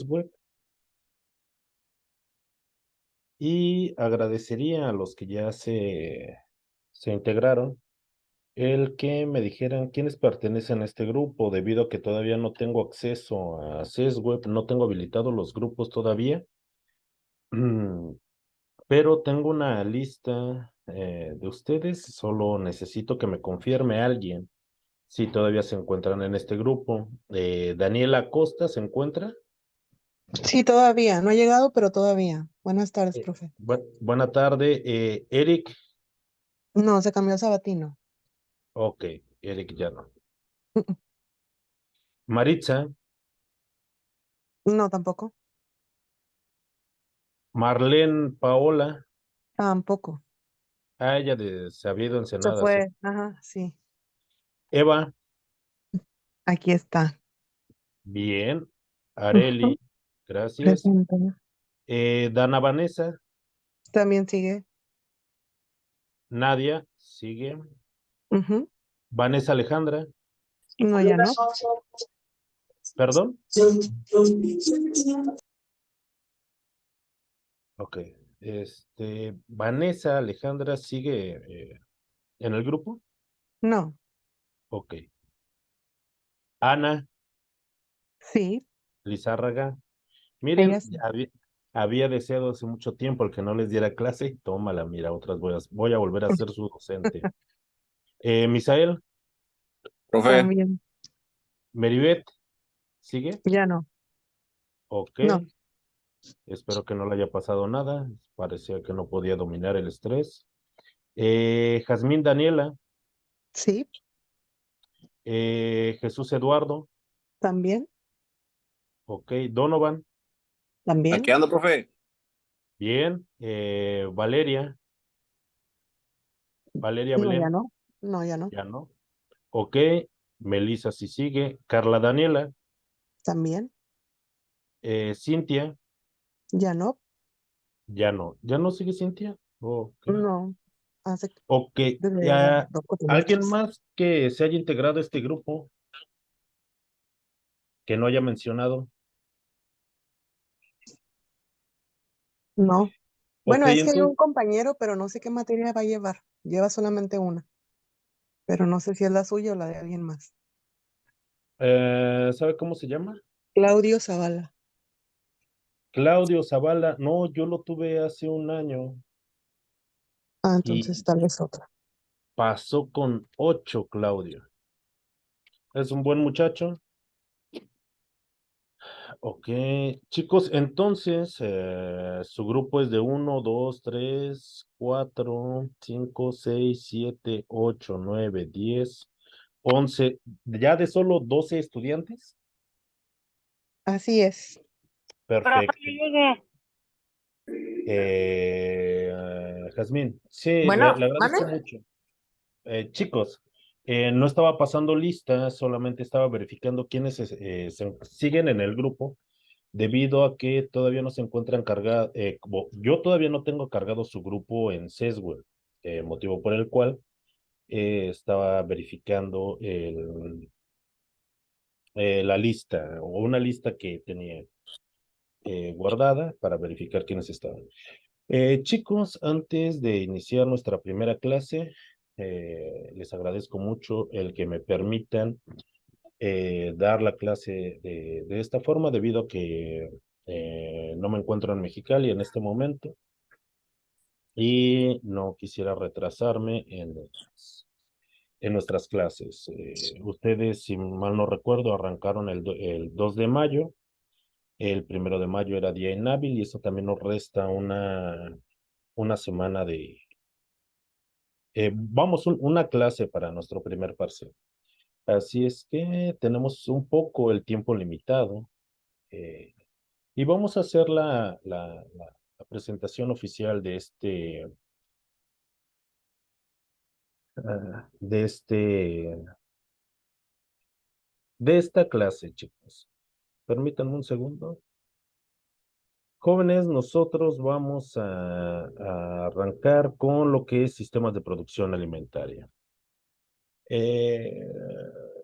web y agradecería a los que ya se integraron el que me dijeran quiénes pertenecen a este grupo, debido a que todavía no tengo acceso a SESWeb, no tengo habilitados los grupos todavía, pero tengo una lista de ustedes, solo necesito que me confirme alguien si todavía se encuentran en este grupo. Daniela Costa se encuentra. Sí, todavía. No ha llegado, pero todavía. Buenas tardes, profe. Buena tarde. Eric, No, se cambió a Sabatino. ok, Eric ya no. Maritza, No, tampoco. Marlene Paola, Tampoco. ella se había ido a Se Ensenada, sí. fue. Ajá, sí. Eva, Aquí está. bien. Ujú. Areli, gracias. Presente. Dana Vanessa, También sigue. Nadia, sigue. Ujú. Vanessa Alejandra, No, ya no. perdón. Ok. Vanessa Alejandra sigue en el grupo. No. Ok. Ana Sí. Lizárraga. Ella Miren, sí. había deseado hace mucho tiempo el que no les diera clase y tómala, mira, voy a volver a ser su docente. Misael, Profe, También. Meribet, ¿sigue? Ya no. Ok, No. espero que no le haya pasado nada, parecía que no podía dominar el estrés. Jazmín Daniela, Sí. Jesús Eduardo, También. ok, Donovan, aquí También. ando, profe. bien, Valeria No, ya Belén, no. No, ya no. ya no, ok, Melissa sí sigue, Carla Daniela, También. Cintia, Ya no. ya no sigue Cintia, ok, No. Hace ok, desde ya, ¿alguien2 cuatrimestres. más que se haya integrado a este grupo que no haya mencionado? No. Ok, Bueno, es que hay un entonces, compañero, pero no sé qué materia va a llevar. Lleva solamente una, pero no sé si es la suya o la de alguien más. ¿sabe cómo se llama? Claudio Zavala. Claudio Zavala, no, yo lo tuve hace un año Ah, y entonces tal vez otra. pasó con 8, Claudio. Es un buen muchacho. Ok, chicos, entonces su grupo es de 1, 2, 3, 4, 5, 6, 7, 8, 9, 10, 11, ya de solo 12 estudiantes. Así es. Perfecto. Jazmín, sí, Bueno, le ¿vale? agradezco mucho. Chicos, no estaba pasando lista, solamente estaba verificando quiénes siguen en el grupo, debido a que todavía no se encuentran cargados, yo todavía no tengo cargado su grupo en Seswell, motivo por el cual estaba verificando la lista, o una lista que tenía guardada para verificar quiénes estaban. Chicos, antes de iniciar nuestra primera clase, les agradezco mucho el que me permitan dar la clase de esta forma, debido a que no me encuentro en Mexicali en este momento y no quisiera retrasarme en nuestras clases. Ustedes, si mal no recuerdo, arrancaron el 2 de mayo. El 1 de mayo era día inhábil y eso también nos resta una semana vamos, una clase para nuestro primer parcial. Así es que tenemos un poco el tiempo limitado eh, y vamos a hacer la presentación oficial de de esta clase, chicos. Permítanme un segundo. Jóvenes, nosotros vamos a arrancar con lo que es sistemas de producción alimentaria. Eh,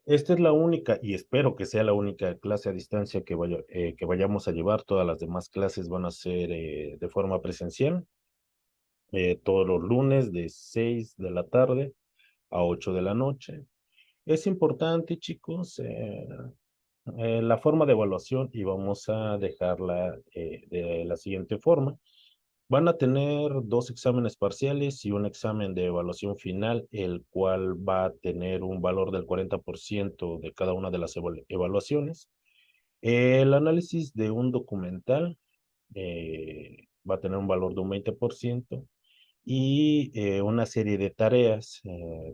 Esta es la única, y espero que sea la única clase a distancia que vayamos a llevar. Todas las demás clases van a ser de forma presencial, todos los lunes de 6 de la tarde a 8 de la noche. Es importante, chicos, la forma de evaluación, y vamos a dejarla de la siguiente forma. Van a tener 2 exámenes parciales y un examen de evaluación final, el cual va a tener un valor del 40% de cada una de las evaluaciones. El análisis de un documental va a tener un valor de un 20% y una serie de tareas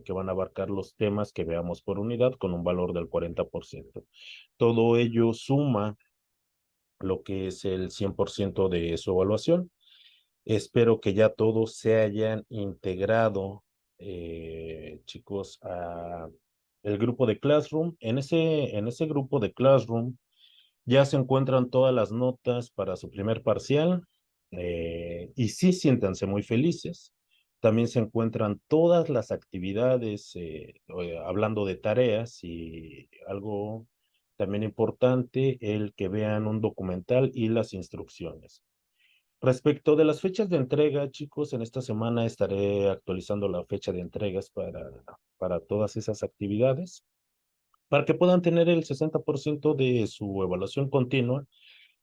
que van a abarcar los temas que veamos por unidad con un valor del 40%. Todo ello suma lo que es el 100% de su evaluación. Espero que ya todos se hayan integrado, chicos, a el grupo de Classroom. En ese grupo de Classroom ya se encuentran todas las notas para su primer parcial, y sí, siéntanse muy felices. También se encuentran todas las actividades, hablando de tareas y algo también importante, el que vean un documental y las instrucciones. Respecto de las fechas de entrega, chicos, en esta semana estaré actualizando la fecha de entregas para todas esas actividades, para que puedan tener el 60% de su evaluación continua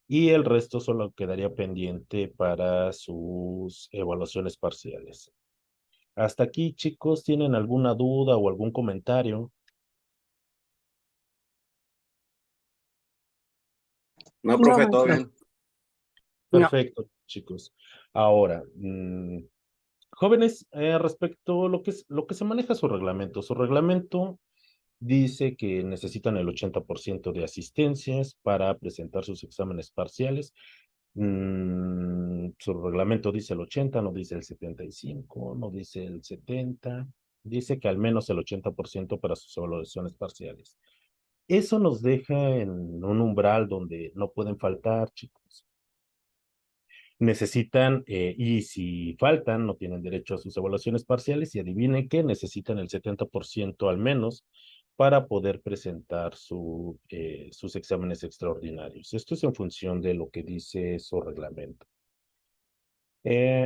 y el resto solo quedaría pendiente para sus evaluaciones parciales. Hasta aquí, chicos, ¿tienen alguna duda o algún comentario? No, No, profe, todo maestro. bien. No. Perfecto, chicos. Ahora, jóvenes, respecto a lo que se maneja su reglamento dice que necesitan el 80% de asistencias para presentar sus exámenes parciales. Su reglamento dice el 80, no dice el 75, no dice el 70, dice que al menos el 80% para sus evaluaciones parciales. Eso nos deja en un umbral donde no pueden faltar, chicos. Necesitan, y si faltan, no tienen derecho a sus evaluaciones parciales, y adivinen que necesitan el 70% al menos para poder presentar sus exámenes extraordinarios. Esto es en función de lo que dice su reglamento.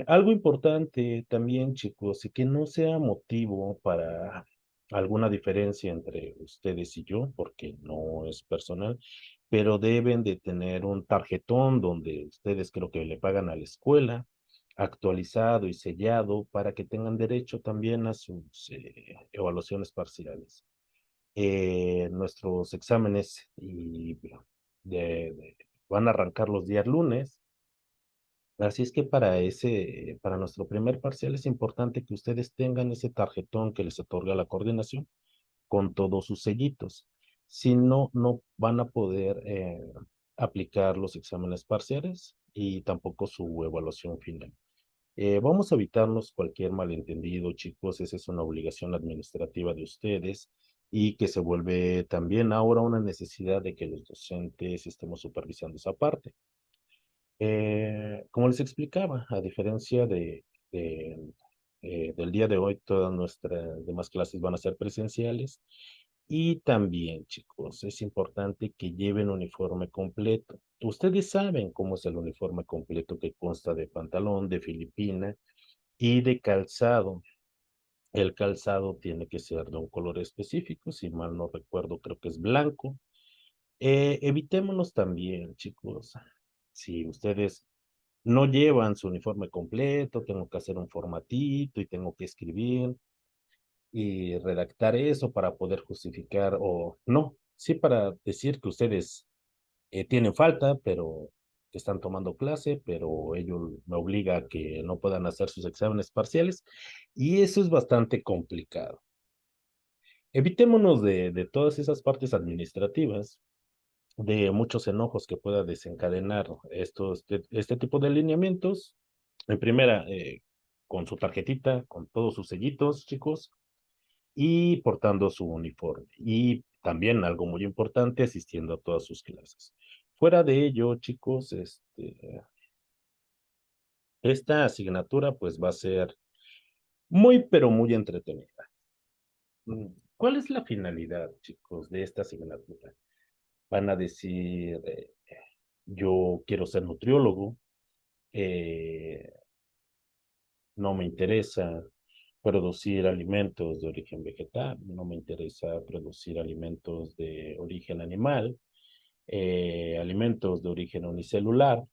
Algo importante también, chicos, y que no sea motivo para alguna diferencia entre ustedes y yo, porque no es personal, pero deben de tener un tarjetón donde ustedes creo que le pagan a la escuela, actualizado y sellado para que tengan derecho también a sus evaluaciones parciales. Nuestros exámenes van a arrancar los días lunes. Así es que para nuestro primer parcial es importante que ustedes tengan ese tarjetón que les otorga la coordinación con todos sus sellitos. Si no, no van a poder aplicar los exámenes parciales y tampoco su evaluación final. Vamos a evitarnos cualquier malentendido, chicos. Esa es una obligación administrativa de ustedes y que se vuelve también ahora una necesidad de que los docentes estemos supervisando esa parte. Como les explicaba, a diferencia del día de hoy, todas nuestras demás clases van a ser presenciales. Y también, chicos, es importante que lleven uniforme completo. Ustedes saben cómo es el uniforme completo, que consta de pantalón, de filipina y de calzado. El calzado tiene que ser de un color específico, si mal no recuerdo, creo que es blanco. Evitémonos también, chicos, si ustedes no llevan su uniforme completo, tengo que hacer un formatito y tengo que escribir y redactar eso para poder justificar, o no, sí, para decir que ustedes tienen falta, pero que están tomando clase, pero ello me obliga a que no puedan hacer sus exámenes parciales, y eso es bastante complicado. Evitémonos de todas esas partes administrativas, de muchos enojos que pueda desencadenar este tipo de alineamientos. En primera, con su tarjetita, con todos sus sellitos, chicos, y portando su uniforme. Y también algo muy importante, asistiendo a todas sus clases. Fuera de ello, chicos, esta asignatura pues va a ser muy, pero muy entretenida. ¿Cuál es la finalidad, chicos, de esta asignatura? Van a decir, yo quiero ser nutriólogo, eh, no me interesa producir alimentos de origen vegetal, no me interesa producir alimentos de origen animal, alimentos de origen unicelular.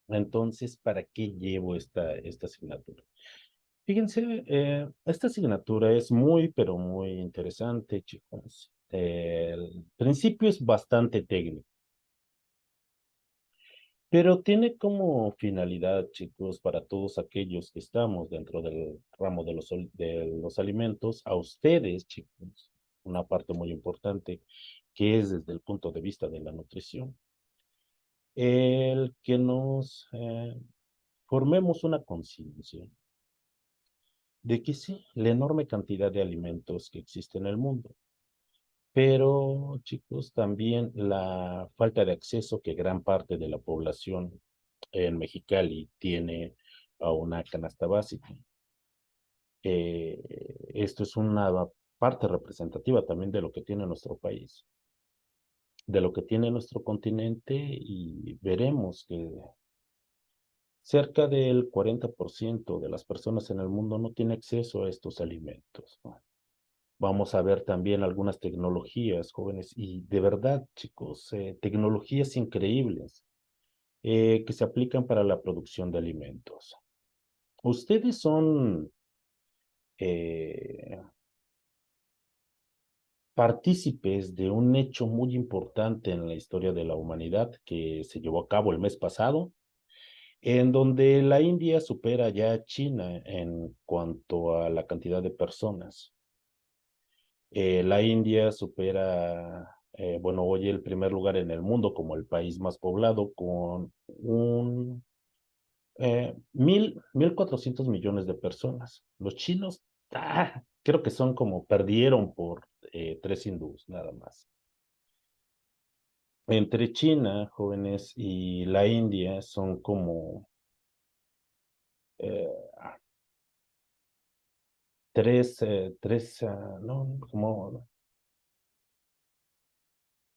Entonces, ¿para qué llevo esta asignatura? Fíjense, esta asignatura es muy, pero muy interesante, chicos. El principio es bastante técnico, pero tiene como finalidad, chicos, para todos aquellos que estamos dentro del ramo de los alimentos, a ustedes, chicos, una parte muy importante que es desde el punto de vista de la nutrición, el que nos formemos una conciencia de que sí, la enorme cantidad de alimentos que existe en el mundo, pero chicos, también la falta de acceso que gran parte de la población en Mexicali tiene a una canasta básica. Esto es una parte representativa también de lo que tiene nuestro país, de lo que tiene nuestro continente, y veremos que cerca del 40% de las personas en el mundo no tiene acceso a estos alimentos, ¿no? Vamos a ver también algunas tecnologías, jóvenes, y de verdad, chicos, tecnologías increíbles que se aplican para la producción de alimentos. Ustedes son eh, partícipes de un hecho muy importante en la historia de la humanidad que se llevó a cabo el mes pasado, en donde la India supera ya a China en cuanto a la cantidad de personas. La India supera, bueno, hoy el primer lugar en el mundo como el país más poblado con 1,400 millones de personas. Los chinos, creo que son como perdieron por 3 hindús, nada más. Entre China, jóvenes, y la India son como eh, no, como,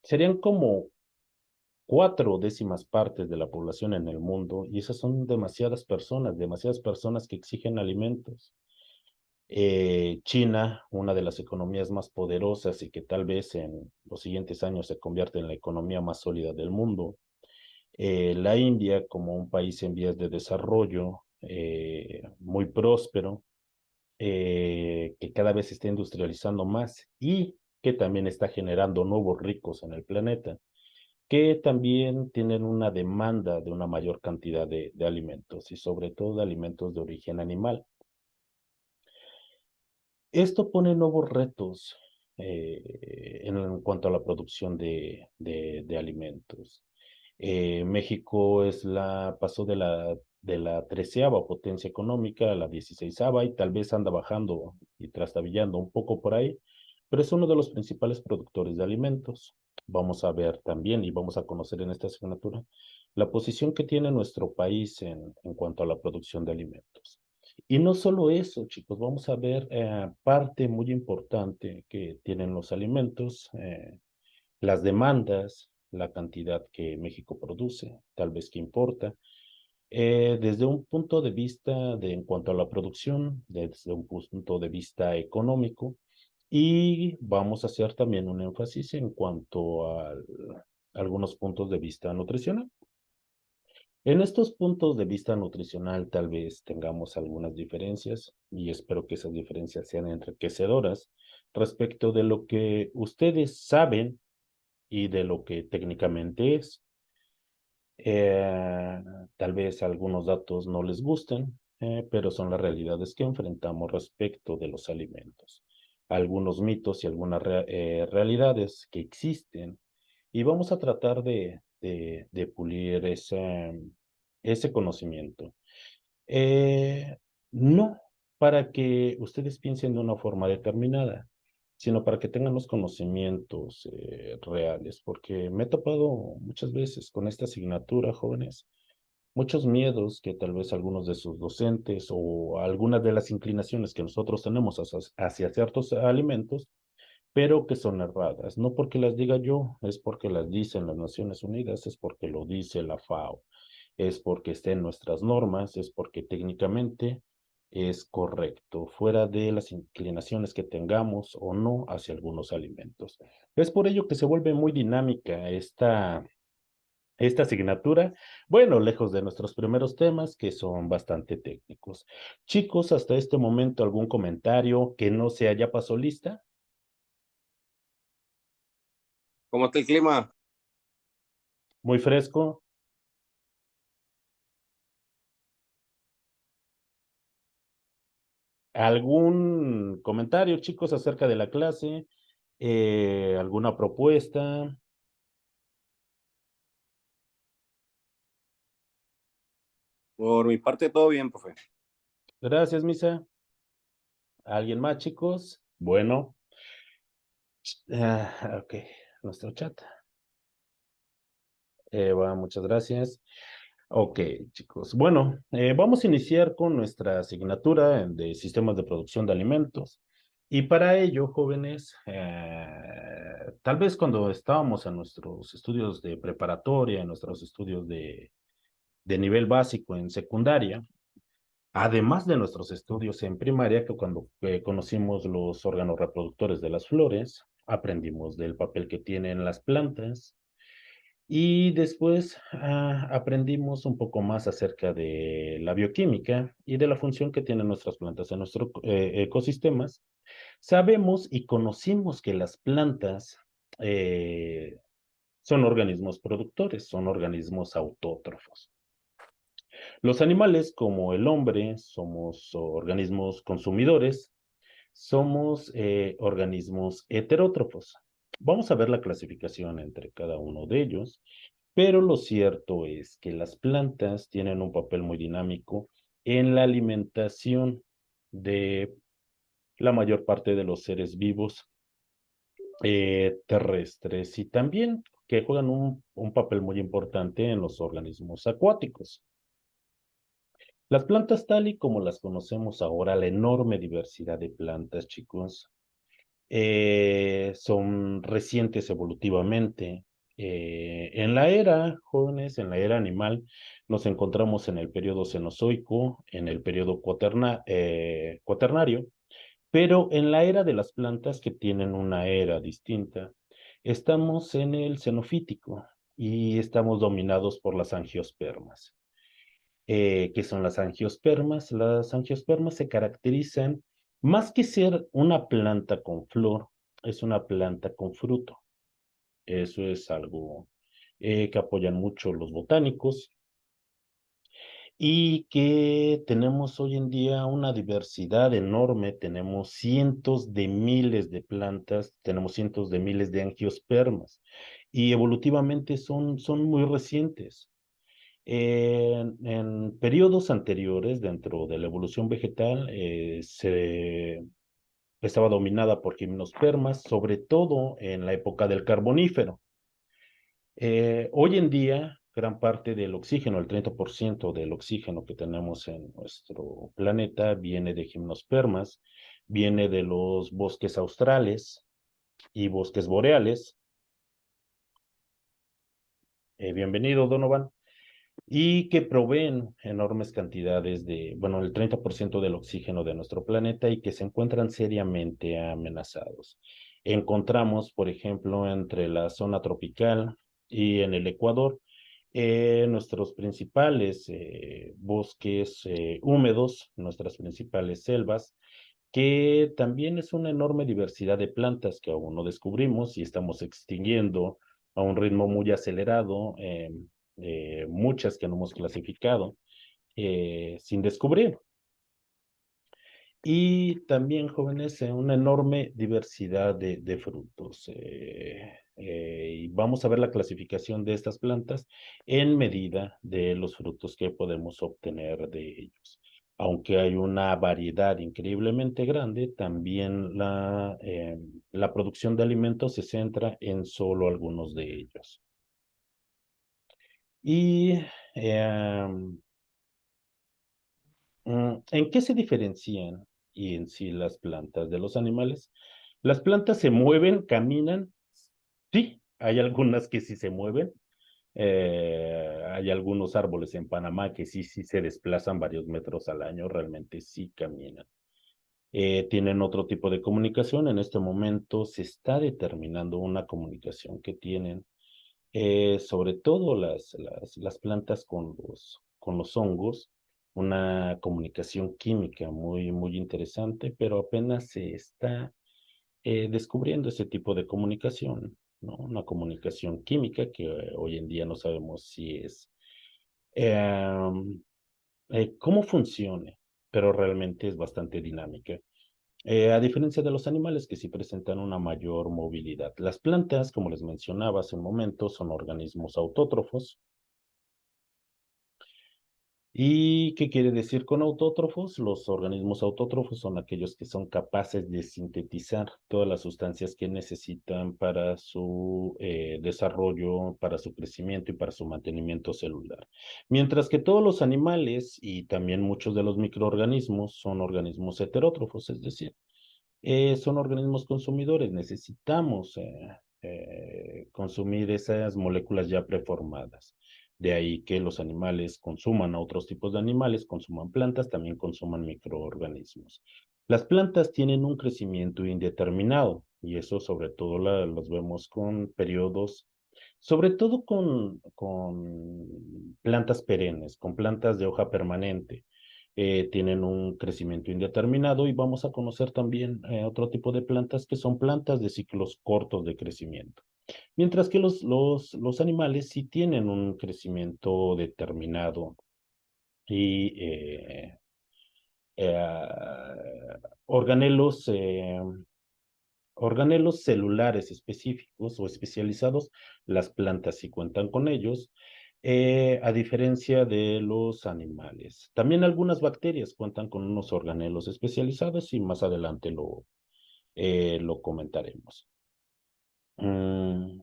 serían como 4 décimas partes de la población en el mundo, y esas son demasiadas personas que exigen alimentos. China, una de las economías más poderosas y que tal vez en los siguientes años se convierte en la economía más sólida del mundo. La India, como un país en vías de desarrollo, muy próspero, que cada vez se está industrializando más y que también está generando nuevos ricos en el planeta, que también tienen una demanda de una mayor cantidad de alimentos y sobre todo de alimentos de origen animal. Esto pone nuevos retos en cuanto a la producción de alimentos. México pasó de la 13ª potencia económica a la 16ª y tal vez anda bajando y trastabillando un poco por ahí, pero es uno de los principales productores de alimentos. Vamos a ver también y vamos a conocer en esta asignatura la posición que tiene nuestro país en cuanto a la producción de alimentos. Y no solo eso, chicos, vamos a ver parte muy importante que tienen los alimentos, las demandas, la cantidad que México produce, tal vez que importa, desde un punto de vista en cuanto a la producción, desde un punto de vista económico, y vamos a hacer también un énfasis en cuanto a algunos puntos de vista nutricional. En estos puntos de vista nutricional tal vez tengamos algunas diferencias y espero que esas diferencias sean enriquecedoras respecto de lo que ustedes saben y de lo que técnicamente es. Eh, Tal vez algunos datos no les gusten, pero son las realidades que enfrentamos respecto de los alimentos. Algunos mitos y algunas realidades que existen, y vamos a tratar de pulir ese conocimiento. No para que ustedes piensen de una forma determinada, sino para que tengan los conocimientos reales, porque me he topado muchas veces con esta asignatura, jóvenes, muchos miedos que tal vez algunos de sus docentes o algunas de las inclinaciones que nosotros tenemos hacia ciertos alimentos, pero que son erradas. No porque las diga yo, es porque las dicen las Naciones Unidas, es porque lo dice la FAO, es porque está en nuestras normas, es porque técnicamente es correcto, fuera de las inclinaciones que tengamos o no hacia algunos alimentos. Es por ello que se vuelve muy dinámica esta asignatura, bueno, lejos de nuestros primeros temas que son bastante técnicos. Chicos, hasta este momento, ¿algún comentario que no se haya pasado lista? ¿Cómo está el clima? Muy fresco. ¿Algún comentario, chicos, acerca de la clase? ¿Alguna propuesta? Por mi parte, todo bien, profe. Gracias, Misa. ¿Alguien más, chicos? Bueno. Ok, nuestro chat. Muchas gracias. Ok, chicos. Bueno, vamos a iniciar con nuestra asignatura de sistemas de producción de alimentos. Y para ello, jóvenes, tal vez cuando estábamos en nuestros estudios de preparatoria, en nuestros estudios de nivel básico en secundaria, además de nuestros estudios en primaria, que cuando conocimos los órganos reproductores de las flores, aprendimos del papel que tienen las plantas y después aprendimos un poco más acerca de la bioquímica y de la función que tienen nuestras plantas en nuestros ecosistemas. Sabemos y conocimos que las plantas son organismos productores, son organismos autótrofos. Los animales, como el hombre, somos organismos consumidores, somos organismos heterótrofos. Vamos a ver la clasificación entre cada uno de ellos, pero lo cierto es que las plantas tienen un papel muy dinámico en la alimentación de la mayor parte de los seres vivos terrestres y también que juegan un papel muy importante en los organismos acuáticos. Las plantas tal y como las conocemos ahora, la enorme diversidad de plantas, chicos, son recientes evolutivamente. En la era, jóvenes, en la era animal, nos encontramos en el periodo Cenozoico, en el periodo cuaternario, pero en la era de las plantas que tienen una era distinta, estamos en el Cenofítico y estamos dominados por las angiospermas. ¿Qué son las angiospermas? Las angiospermas se caracterizan más que ser una planta con flor, es una planta con fruto. Eso es algo que apoyan mucho los botánicos y que tenemos hoy en día una diversidad enorme. Tenemos cientos de miles de plantas, tenemos cientos de miles de angiospermas y evolutivamente son muy recientes. En periodos anteriores, dentro de la evolución vegetal, se estaba dominada por gimnospermas, sobre todo en la época del Carbonífero. Hoy en día, gran parte del oxígeno, el 30% del oxígeno que tenemos en nuestro planeta viene de gimnospermas, viene de los bosques australes y bosques boreales. Bienvenido, Donovan. Y que proveen enormes cantidades de, bueno, el 30% del oxígeno de nuestro planeta y que se encuentran seriamente amenazados. Encontramos, por ejemplo, entre la zona tropical y en el Ecuador, nuestros principales bosques húmedos, nuestras principales selvas, que también es una enorme diversidad de plantas que aún no descubrimos y estamos extinguiendo a un ritmo muy acelerado, muchas que no hemos clasificado sin descubrir. Y también, jóvenes, una enorme diversidad de frutos. Y vamos a ver la clasificación de estas plantas en medida de los frutos que podemos obtener de ellos. Aunque hay una variedad increíblemente grande, también la producción de alimentos se centra en solo algunos de ellos. Y ¿En qué se diferencian y en sí las plantas de los animales? Las plantas se mueven, caminan, sí, hay algunas que sí se mueven. Hay algunos árboles en Panamá que sí se desplazan varios metros al año, realmente sí caminan. Tienen otro tipo de comunicación. En este momento se está determinando una comunicación que tienen, sobre todo las plantas con los hongos, una comunicación química muy interesante, pero apenas se está descubriendo ese tipo de comunicación, ¿no? Una comunicación química que hoy en día no sabemos si es em, cómo funcione, pero realmente es bastante dinámica. A diferencia de los animales que sí presentan una mayor movilidad. Las plantas, como les mencionaba hace un momento, son organismos autótrofos. ¿Y qué quiere decir con autótrofos? Los organismos autótrofos son aquellos que son capaces de sintetizar todas las sustancias que necesitan para su desarrollo, para su crecimiento y para su mantenimiento celular. Mientras que todos los animales y también muchos de los microorganismos son organismos heterótrofos, es decir, son organismos consumidores. Necesitamos consumir esas moléculas ya preformadas. De ahí que los animales consuman a otros tipos de animales, consuman plantas, también consuman microorganismos. Las plantas tienen un crecimiento indeterminado y eso sobre todo los vemos con periodos, sobre todo con plantas perennes, con plantas de hoja permanente. Tienen un crecimiento indeterminado y vamos a conocer también otro tipo de plantas que son plantas de ciclos cortos de crecimiento. Mientras que los animales sí tienen un crecimiento determinado y organelos, organelos celulares específicos o especializados, las plantas sí cuentan con ellos, a diferencia de los animales. También algunas bacterias cuentan con unos organelos especializados y más adelante lo comentaremos. Mm,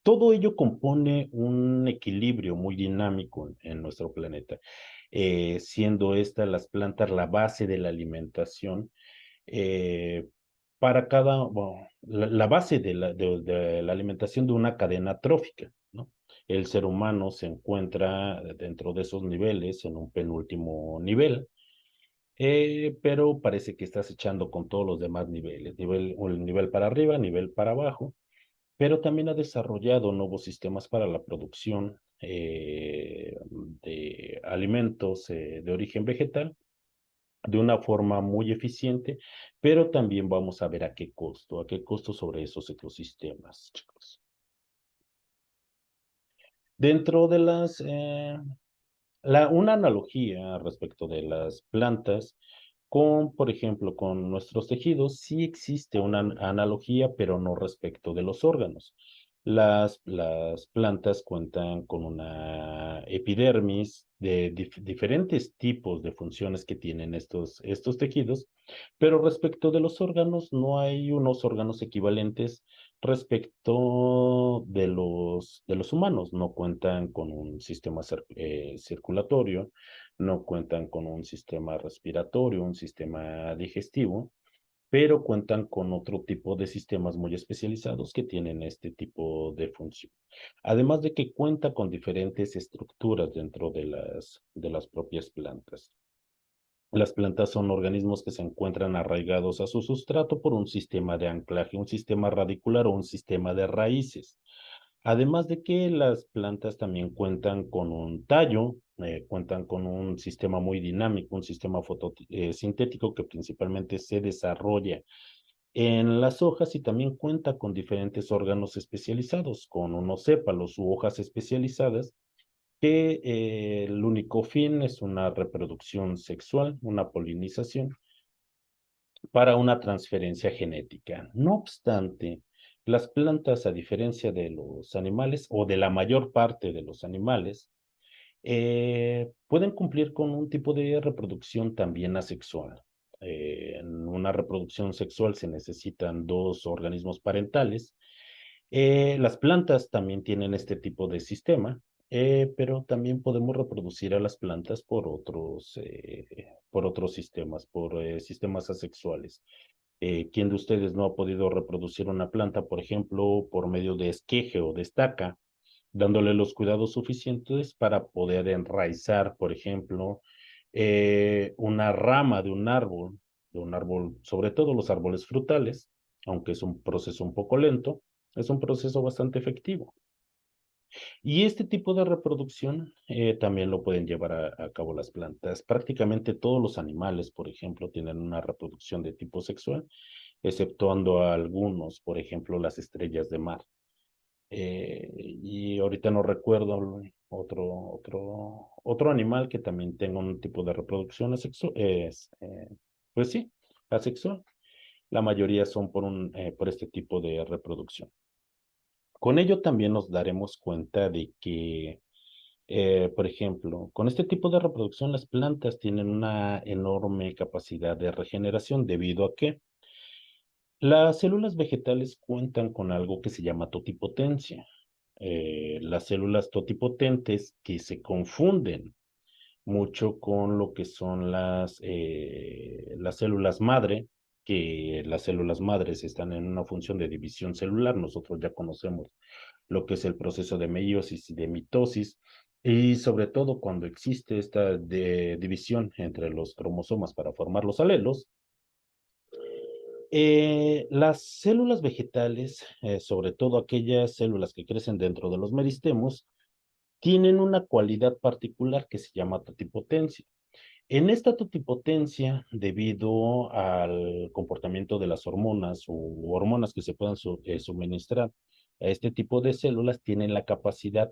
Todo ello compone un equilibrio muy dinámico en nuestro planeta, siendo estas las plantas la base de la alimentación eh, para bueno, la base de la alimentación de una cadena trófica, ¿no? El ser humano se encuentra dentro de esos niveles, en un penúltimo nivel, pero parece que estás echando con todos los demás niveles, un nivel para arriba, nivel para abajo, pero también ha desarrollado nuevos sistemas para la producción de alimentos de origen vegetal de una forma muy eficiente, pero también vamos a ver a qué costo sobre esos ecosistemas, chicos. Dentro de una analogía respecto de las plantas por ejemplo, con nuestros tejidos, sí existe una analogía, pero no respecto de los órganos. Las plantas cuentan con una epidermis de diferentes tipos de funciones que tienen estos tejidos, pero respecto de los órganos, no hay unos órganos equivalentes respecto de los humanos. No cuentan con un sistema circulatorio, no cuentan con un sistema respiratorio, un sistema digestivo, pero cuentan con otro tipo de sistemas muy especializados que tienen este tipo de función. Además de que cuenta con diferentes estructuras dentro de las propias plantas. Las plantas son organismos que se encuentran arraigados a su sustrato por un sistema de anclaje, un sistema radicular o un sistema de raíces. Además de que las plantas también cuentan con un tallo, cuentan con un sistema muy dinámico, un sistema fotosintético que principalmente se desarrolla en las hojas y también cuenta con diferentes órganos especializados, con unos sépalos u hojas especializadas que el único fin es una reproducción sexual, una polinización para una transferencia genética. No obstante, las plantas, a diferencia de los animales o de la mayor parte de los animales, pueden cumplir con un tipo de reproducción también asexual. En una reproducción sexual se necesitan dos organismos parentales. Las plantas también tienen este tipo de sistema. pero también podemos reproducir a las plantas por otros sistemas, por sistemas asexuales. ¿Quién de ustedes no ha podido reproducir una planta, por ejemplo, por medio de esqueje o de estaca, dándole los cuidados suficientes para poder enraizar, por ejemplo, una rama de un árbol, sobre todo los árboles frutales, aunque es un proceso un poco lento, es un proceso bastante efectivo. Y este tipo de reproducción también lo pueden llevar a cabo las plantas. Prácticamente todos los animales, por ejemplo, tienen una reproducción de tipo sexual, exceptuando a algunos, por ejemplo, las estrellas de mar. Y ahorita no recuerdo otro animal que también tenga un tipo de reproducción asexual, pues sí, asexual. La mayoría son por este tipo de reproducción. Con ello también nos daremos cuenta de que, por ejemplo, con este tipo de reproducción las plantas tienen una enorme capacidad de regeneración debido a que las células vegetales cuentan con algo que se llama totipotencia. Las células totipotentes que se confunden mucho con lo que son las células madre, que las células madres están en una función de división celular. Nosotros ya conocemos lo que es el proceso de meiosis y de mitosis, y sobre todo cuando existe esta división entre los cromosomas para formar los alelos. Las células vegetales, sobre todo aquellas células que crecen dentro de los meristemos, tienen una cualidad particular que se llama totipotencia. En esta totipotencia, debido al comportamiento de las hormonas u hormonas que se puedan suministrar a este tipo de células, tienen la capacidad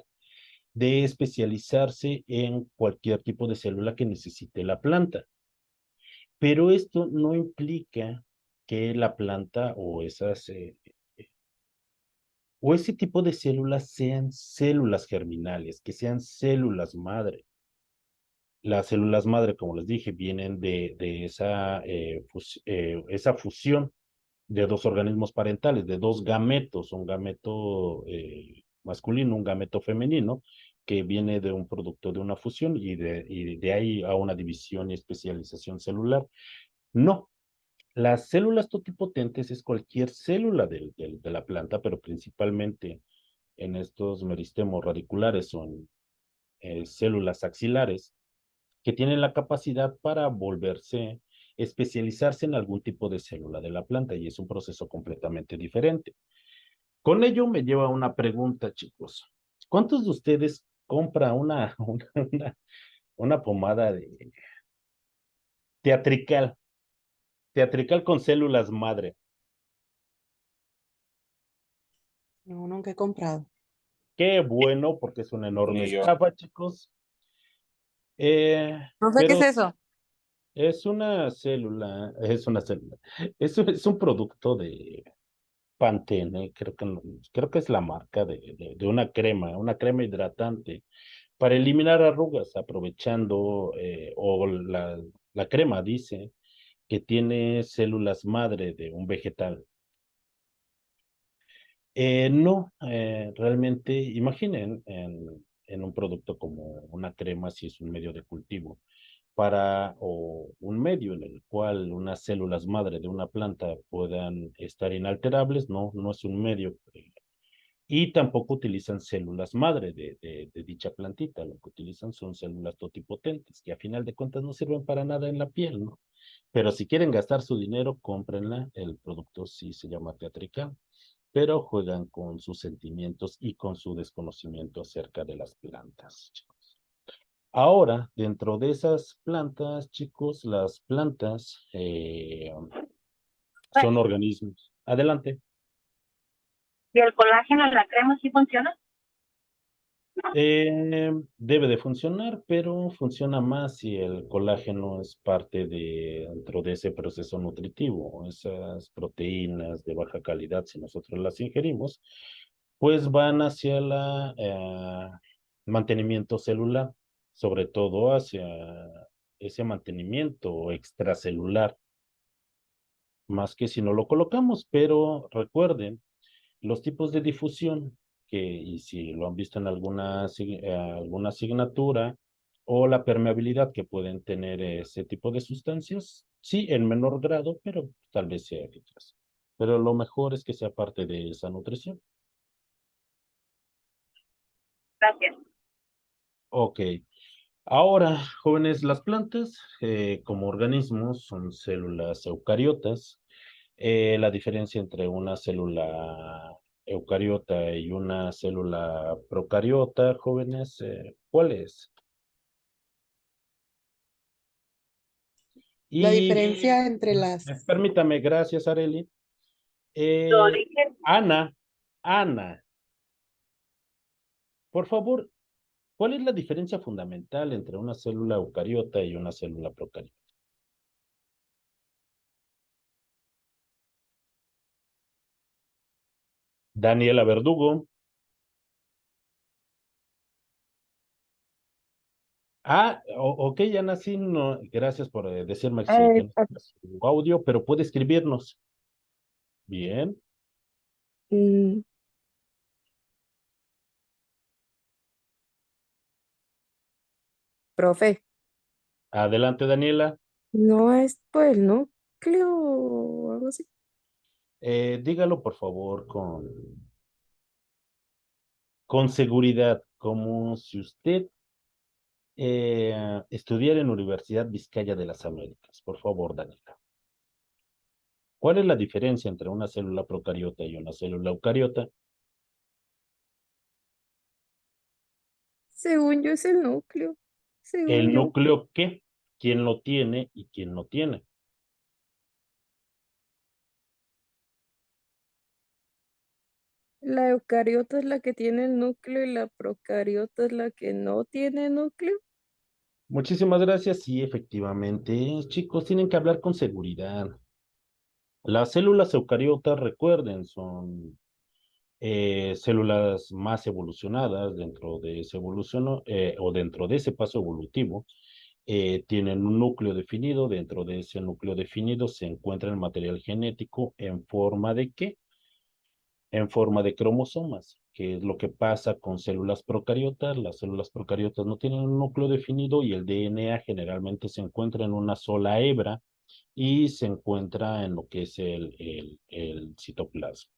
de especializarse en cualquier tipo de célula que necesite la planta. Pero esto no implica que la planta o ese tipo de células sean células germinales, que sean células madre. Las células madre, como les dije, vienen de esa fusión de dos organismos parentales, de dos gametos, un gameto masculino, un gameto femenino, que viene de un producto de una fusión y de ahí a una división y especialización celular. No, las células totipotentes es cualquier célula de la planta, pero principalmente en estos meristemos radiculares son células axilares que tienen la capacidad para especializarse en algún tipo de célula de la planta y es un proceso completamente diferente. Con ello me lleva a una pregunta, chicos. ¿Cuántos de ustedes compra una pomada teatrical, teatrical con células madre? No, nunca he comprado. Qué bueno, porque es una enorme Ni yo. estafa, chicos. No sé qué es Pero eso. es una célula, es un producto de Pantene, creo que es la marca de una crema hidratante para eliminar arrugas, aprovechando, la crema dice que tiene células madre de un vegetal. No, realmente, imaginen en un producto como una crema, si es un medio de cultivo, o un medio en el cual unas células madre de una planta puedan estar inalterables, no, no es un medio. Y tampoco utilizan células madre de dicha plantita, lo que utilizan son células totipotentes, que a final de cuentas no sirven para nada en la piel, ¿no? Pero si quieren gastar su dinero, cómprenla, el producto sí se llama teatrical, pero juegan con sus sentimientos y con su desconocimiento acerca de las plantas, chicos. Ahora, dentro de esas plantas, chicos, las plantas son organismos. Adelante. ¿Y el colágeno en la crema sí funciona? Debe de funcionar, pero funciona más si el colágeno es parte dentro de ese proceso nutritivo. Esas proteínas de baja calidad, si nosotros las ingerimos, pues van hacia el mantenimiento celular, sobre todo hacia ese mantenimiento extracelular, más que si no lo colocamos. Pero recuerden, los tipos de difusión y si lo han visto en alguna asignatura, o la permeabilidad que pueden tener ese tipo de sustancias, sí, en menor grado, pero tal vez sea eficaz. Pero lo mejor es que sea parte de esa nutrición. Gracias. Ok. Ahora, jóvenes, las plantas como organismos son células eucariotas. La diferencia entre una célula eucariota y una célula procariota, jóvenes, ¿cuál es? La Y diferencia entre las... permítame, gracias, Areli. Su Eh, origen, Ana, por favor, ¿cuál es la diferencia fundamental entre una célula eucariota y una célula procariota? Daniela Verdugo. Ok, Ana, sí, no, gracias por decirme que no está su audio, pero puede escribirnos. Bien, Mm, profe, adelante, Daniela. no es por el núcleo o algo así. Dígalo, por favor, con seguridad, como si usted estudiara en Universidad Vizcaya de las Américas. Por favor, Daniela. ¿Cuál es la diferencia entre una célula procariota y una célula eucariota? Según yo es el núcleo. Según ¿El yo. núcleo qué? ¿Quién lo tiene y quién no tiene? La eucariota es la que tiene el núcleo y la procariota es la que no tiene núcleo. Muchísimas gracias. Sí, efectivamente, chicos, tienen que hablar con seguridad. Las células eucariotas, recuerden, son células más evolucionadas dentro de ese o dentro de ese paso evolutivo. Tienen un núcleo definido. Dentro de ese núcleo definido se encuentra el material genético en forma de ¿qué? En forma de cromosomas, que es lo que pasa con células procariotas. Las células procariotas no tienen un núcleo definido y el DNA generalmente se encuentra en una sola hebra y se encuentra en lo que es el citoplasma.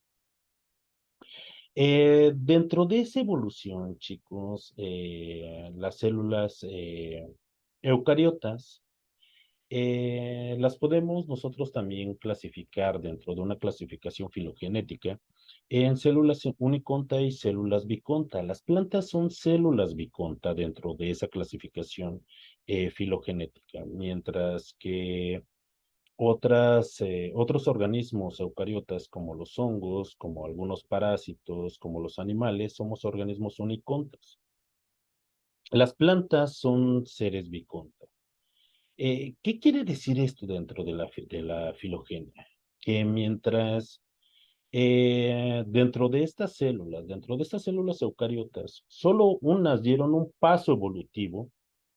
Dentro de esa evolución, chicos, las células eucariotas las podemos nosotros también clasificar dentro de una clasificación filogenética en células uniconta y células biconta. Las plantas son células biconta dentro de esa clasificación filogenética, mientras que otros organismos eucariotas como los hongos, como algunos parásitos, como los animales, somos organismos unicontas. Las plantas son seres biconta. ¿Qué quiere decir esto dentro de la filogenia? Que mientras dentro de estas células eucariotas, solo unas dieron un paso evolutivo,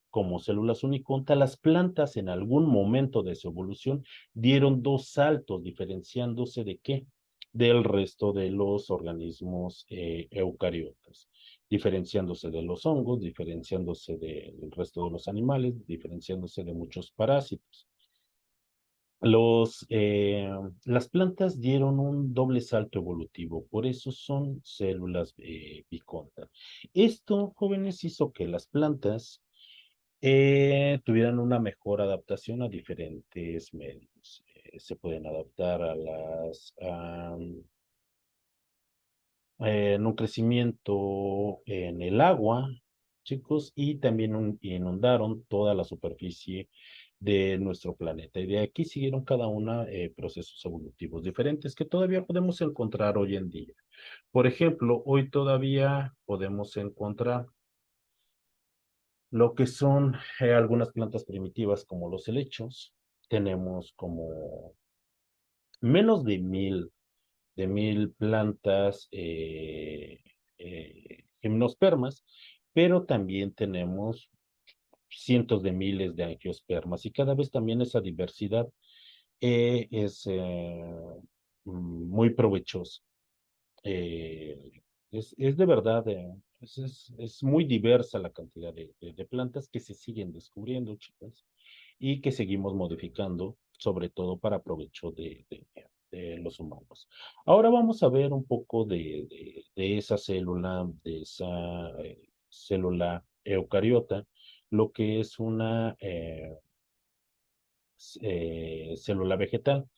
como células uniconta, las plantas en algún momento de su evolución dieron dos saltos, diferenciándose de qué? Del resto de los organismos eucariotas, diferenciándose de los hongos, diferenciándose del resto de los animales, diferenciándose de muchos parásitos. Las plantas dieron un doble salto evolutivo, por eso son células biconta. Esto, jóvenes, hizo que las plantas tuvieran una mejor adaptación a diferentes medios. Se pueden adaptar en un crecimiento en el agua, chicos, y también inundaron toda la superficie de nuestro planeta. Y de aquí siguieron cada una procesos evolutivos diferentes que todavía podemos encontrar hoy en día. Por ejemplo, hoy todavía podemos encontrar lo que son algunas plantas primitivas como los helechos. Tenemos como menos de mil plantas gimnospermas, pero también tenemos cientos de miles de angiospermas y cada vez también esa diversidad es muy provechosa. Es de verdad, es muy diversa la cantidad de plantas que se siguen descubriendo, chicas, y que seguimos modificando, sobre todo para provecho de los humanos. Ahora vamos a ver un poco de esa célula, de esa célula eucariota, lo que es una célula vegetal.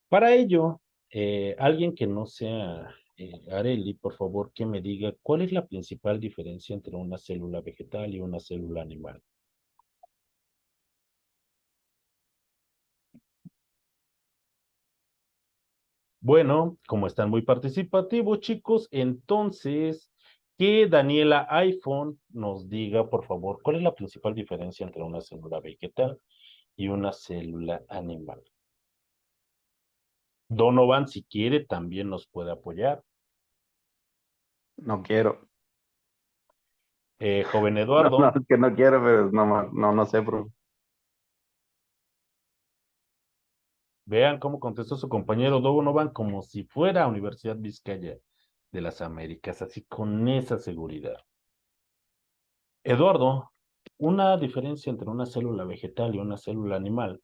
Para ello, alguien que no sea Areli, por favor, que me diga cuál es la principal diferencia entre una célula vegetal y una célula animal. Bueno, como están muy participativos, chicos, entonces que Daniela iPhone nos diga, por favor, cuál es la principal diferencia entre una célula vegetal y una célula animal. Donovan, si quiere, también nos puede apoyar. No quiero. Joven No, Eduardo. es que no quiero, pero no sé, profe. Vean cómo contestó su compañero Donovan como si fuera Universidad Vizcaya de las Américas, así con esa seguridad. Eduardo, una diferencia entre una célula vegetal y una célula animal.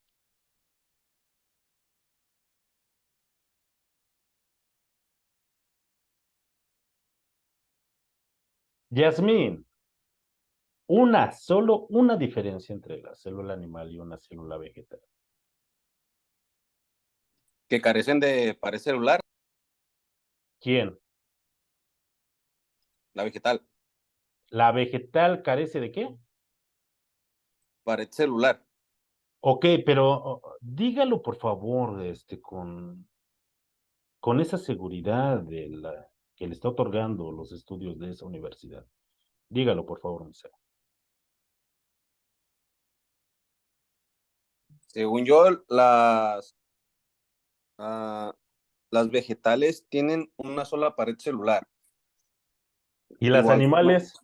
Yasmín, solo una diferencia entre la célula animal y una célula vegetal. Que carecen de pared celular, ¿Quién? la vegetal, ¿La vegetal carece de qué? pared celular. Ok, pero dígalo por favor, con esa seguridad que le está otorgando los estudios de esa universidad. Dígalo, por favor, Misael. Según yo, ah, las vegetales tienen una sola pared celular. ¿Y las Igual animales?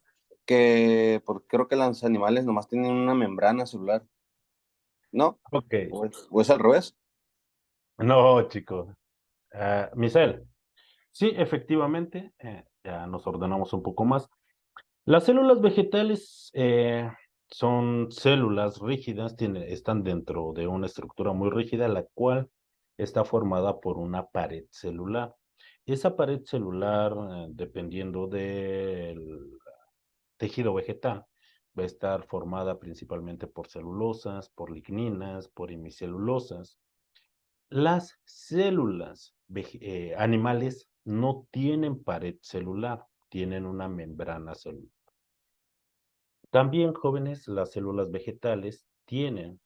porque creo que los animales nomás tienen una membrana celular, ¿no? Ok. O es al revés. No, chico. Misael, sí, efectivamente, ya nos ordenamos un poco más. Las células vegetales son células rígidas, están dentro de una estructura muy rígida, la cual está formada por una pared celular. Esa pared celular, dependiendo del tejido vegetal, va a estar formada principalmente por celulosas, por ligninas, por hemicelulosas. Las células animales no tienen pared celular, tienen una membrana celular. También, jóvenes, las células vegetales tienen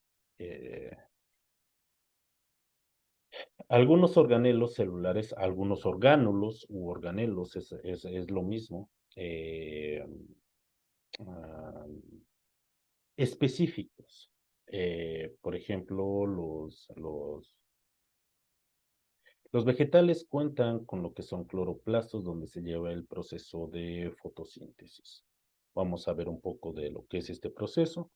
algunos organelos celulares, algunos orgánulos u organelos, es lo mismo, ah, específicos. Por ejemplo, los vegetales cuentan con lo que son cloroplastos, donde se lleva el proceso de fotosíntesis. Vamos a ver un poco de lo que es este proceso,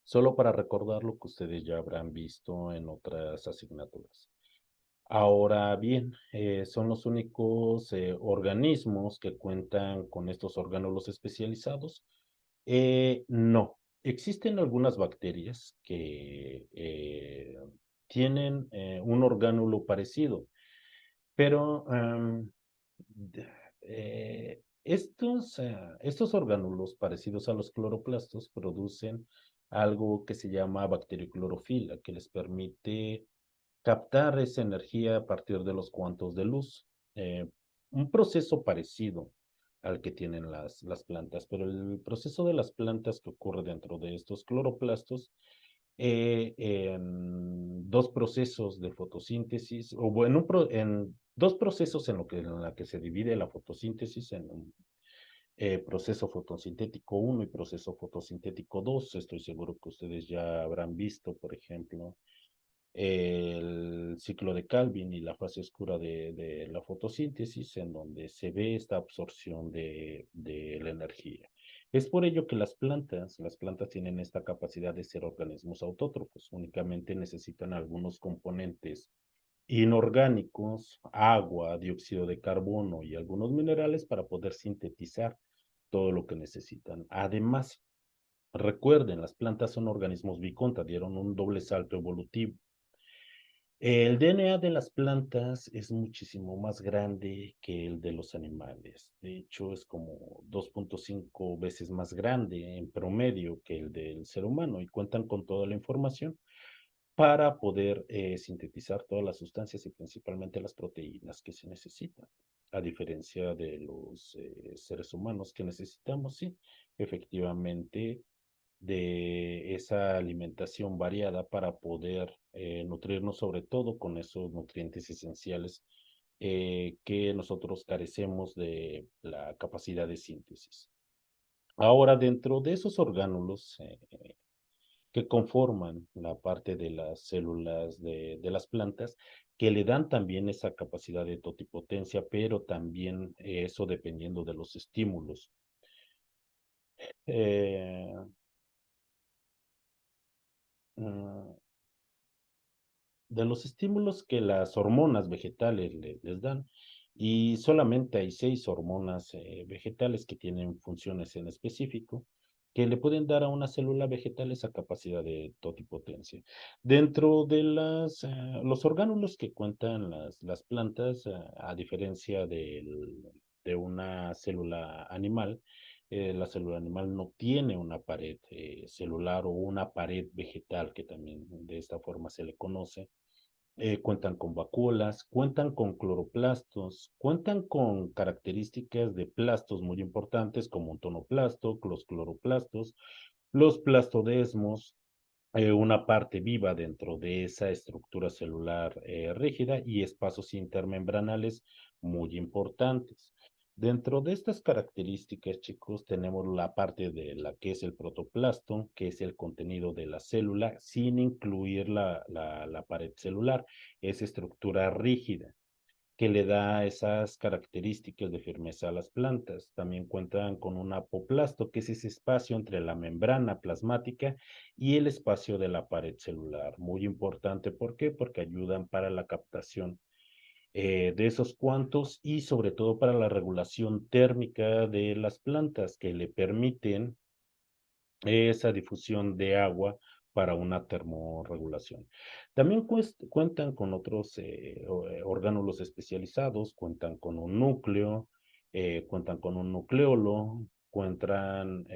solo para recordar lo que ustedes ya habrán visto en otras asignaturas. Ahora bien, son los únicos organismos que cuentan con estos orgánulos especializados. No, existen algunas bacterias que tienen un orgánulo parecido, pero estos orgánulos parecidos a los cloroplastos producen algo que se llama bacterioclorofila, que les permite captar esa energía a partir de los cuantos de luz. Un proceso parecido al que tienen las plantas, pero el proceso de las plantas que ocurre dentro de estos cloroplastos, en dos procesos de fotosíntesis, o bueno, en dos procesos en la que se divide la fotosíntesis en un proceso fotosintético 1 y proceso fotosintético 2. Estoy seguro que ustedes ya habrán visto, por ejemplo, el ciclo de Calvin y la fase oscura de la fotosíntesis, en donde se ve esta absorción de la energía. Es por ello que las plantas tienen esta capacidad de ser organismos autótrofos, únicamente necesitan algunos componentes inorgánicos, agua, dióxido de carbono y algunos minerales para poder sintetizar todo lo que necesitan. Además, recuerden, las plantas son organismos biconta, dieron un doble salto evolutivo. El DNA de las plantas es muchísimo más grande que el de los animales. De hecho, es como 2.5 veces más grande en promedio que el del ser humano y cuentan con toda la información para poder sintetizar todas las sustancias y principalmente las proteínas que se necesitan. A diferencia de los seres humanos que necesitamos, sí, efectivamente, de esa alimentación variada para poder nutrirnos sobre todo con esos nutrientes esenciales que nosotros carecemos de la capacidad de síntesis. Ahora, dentro de esos orgánulos que conforman la parte de las células de las plantas, que le dan también esa capacidad de totipotencia, pero también eso dependiendo de los estímulos. Eh, mm, de los estímulos que las hormonas vegetales les dan, y solamente hay 6 hormonas vegetales que tienen funciones en específico, que le pueden dar a una célula vegetal esa capacidad de totipotencia. Dentro de los orgánulos que cuentan las plantas, a diferencia de una célula animal, la célula animal no tiene una pared celular o una pared vegetal, que también de esta forma se le conoce. Cuentan con vacuolas, cuentan con cloroplastos, cuentan con características de plastos muy importantes como un tonoplasto, los cloroplastos, los plastodesmos, una parte viva dentro de esa estructura celular rígida y espacios intermembranales muy importantes. Dentro de estas características, chicos, tenemos la parte de la que es el protoplasto, que es el contenido de la célula, sin incluir la pared celular, es estructura rígida que le da esas características de firmeza a las plantas. También cuentan con un apoplasto, que es ese espacio entre la membrana plasmática y el espacio de la pared celular. Muy importante, ¿por qué? Porque ayudan para la captación de esos cuantos y sobre todo para la regulación térmica de las plantas que le permiten esa difusión de agua para una termorregulación. También cuentan con otros orgánulos especializados, cuentan con un núcleo, cuentan con un nucleolo, cuentan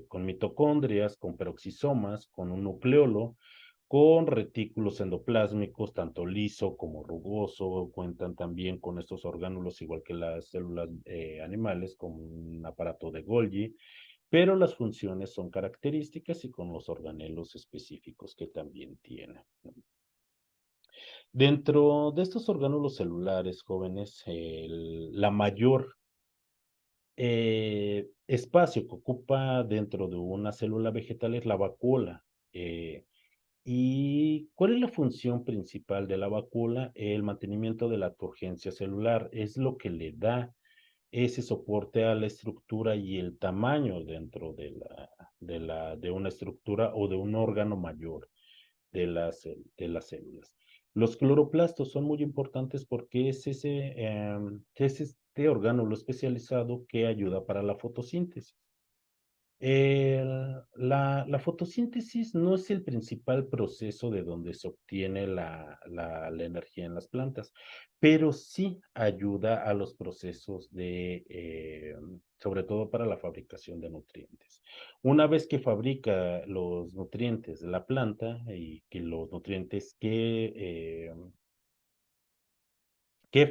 con mitocondrias, con peroxisomas, con un nucleolo, con retículos endoplásmicos, tanto liso como rugoso, cuentan también con estos orgánulos, igual que las células animales, con un aparato de Golgi, pero las funciones son características y con los organelos específicos que también tienen. Dentro de estos orgánulos celulares, jóvenes, la mayor espacio que ocupa dentro de una célula vegetal es la vacuola. ¿Y cuál es la función principal de la vacuola? El mantenimiento de la turgencia celular es lo que le da ese soporte a la estructura y el tamaño dentro de una estructura o de un órgano mayor de las células. Los cloroplastos son muy importantes porque es este orgánulo especializado que ayuda para la fotosíntesis. La fotosíntesis no es el principal proceso de donde se obtiene la energía en las plantas, pero sí ayuda a los procesos sobre todo para la fabricación de nutrientes. Una vez que fabrica los nutrientes de la planta y que los nutrientes que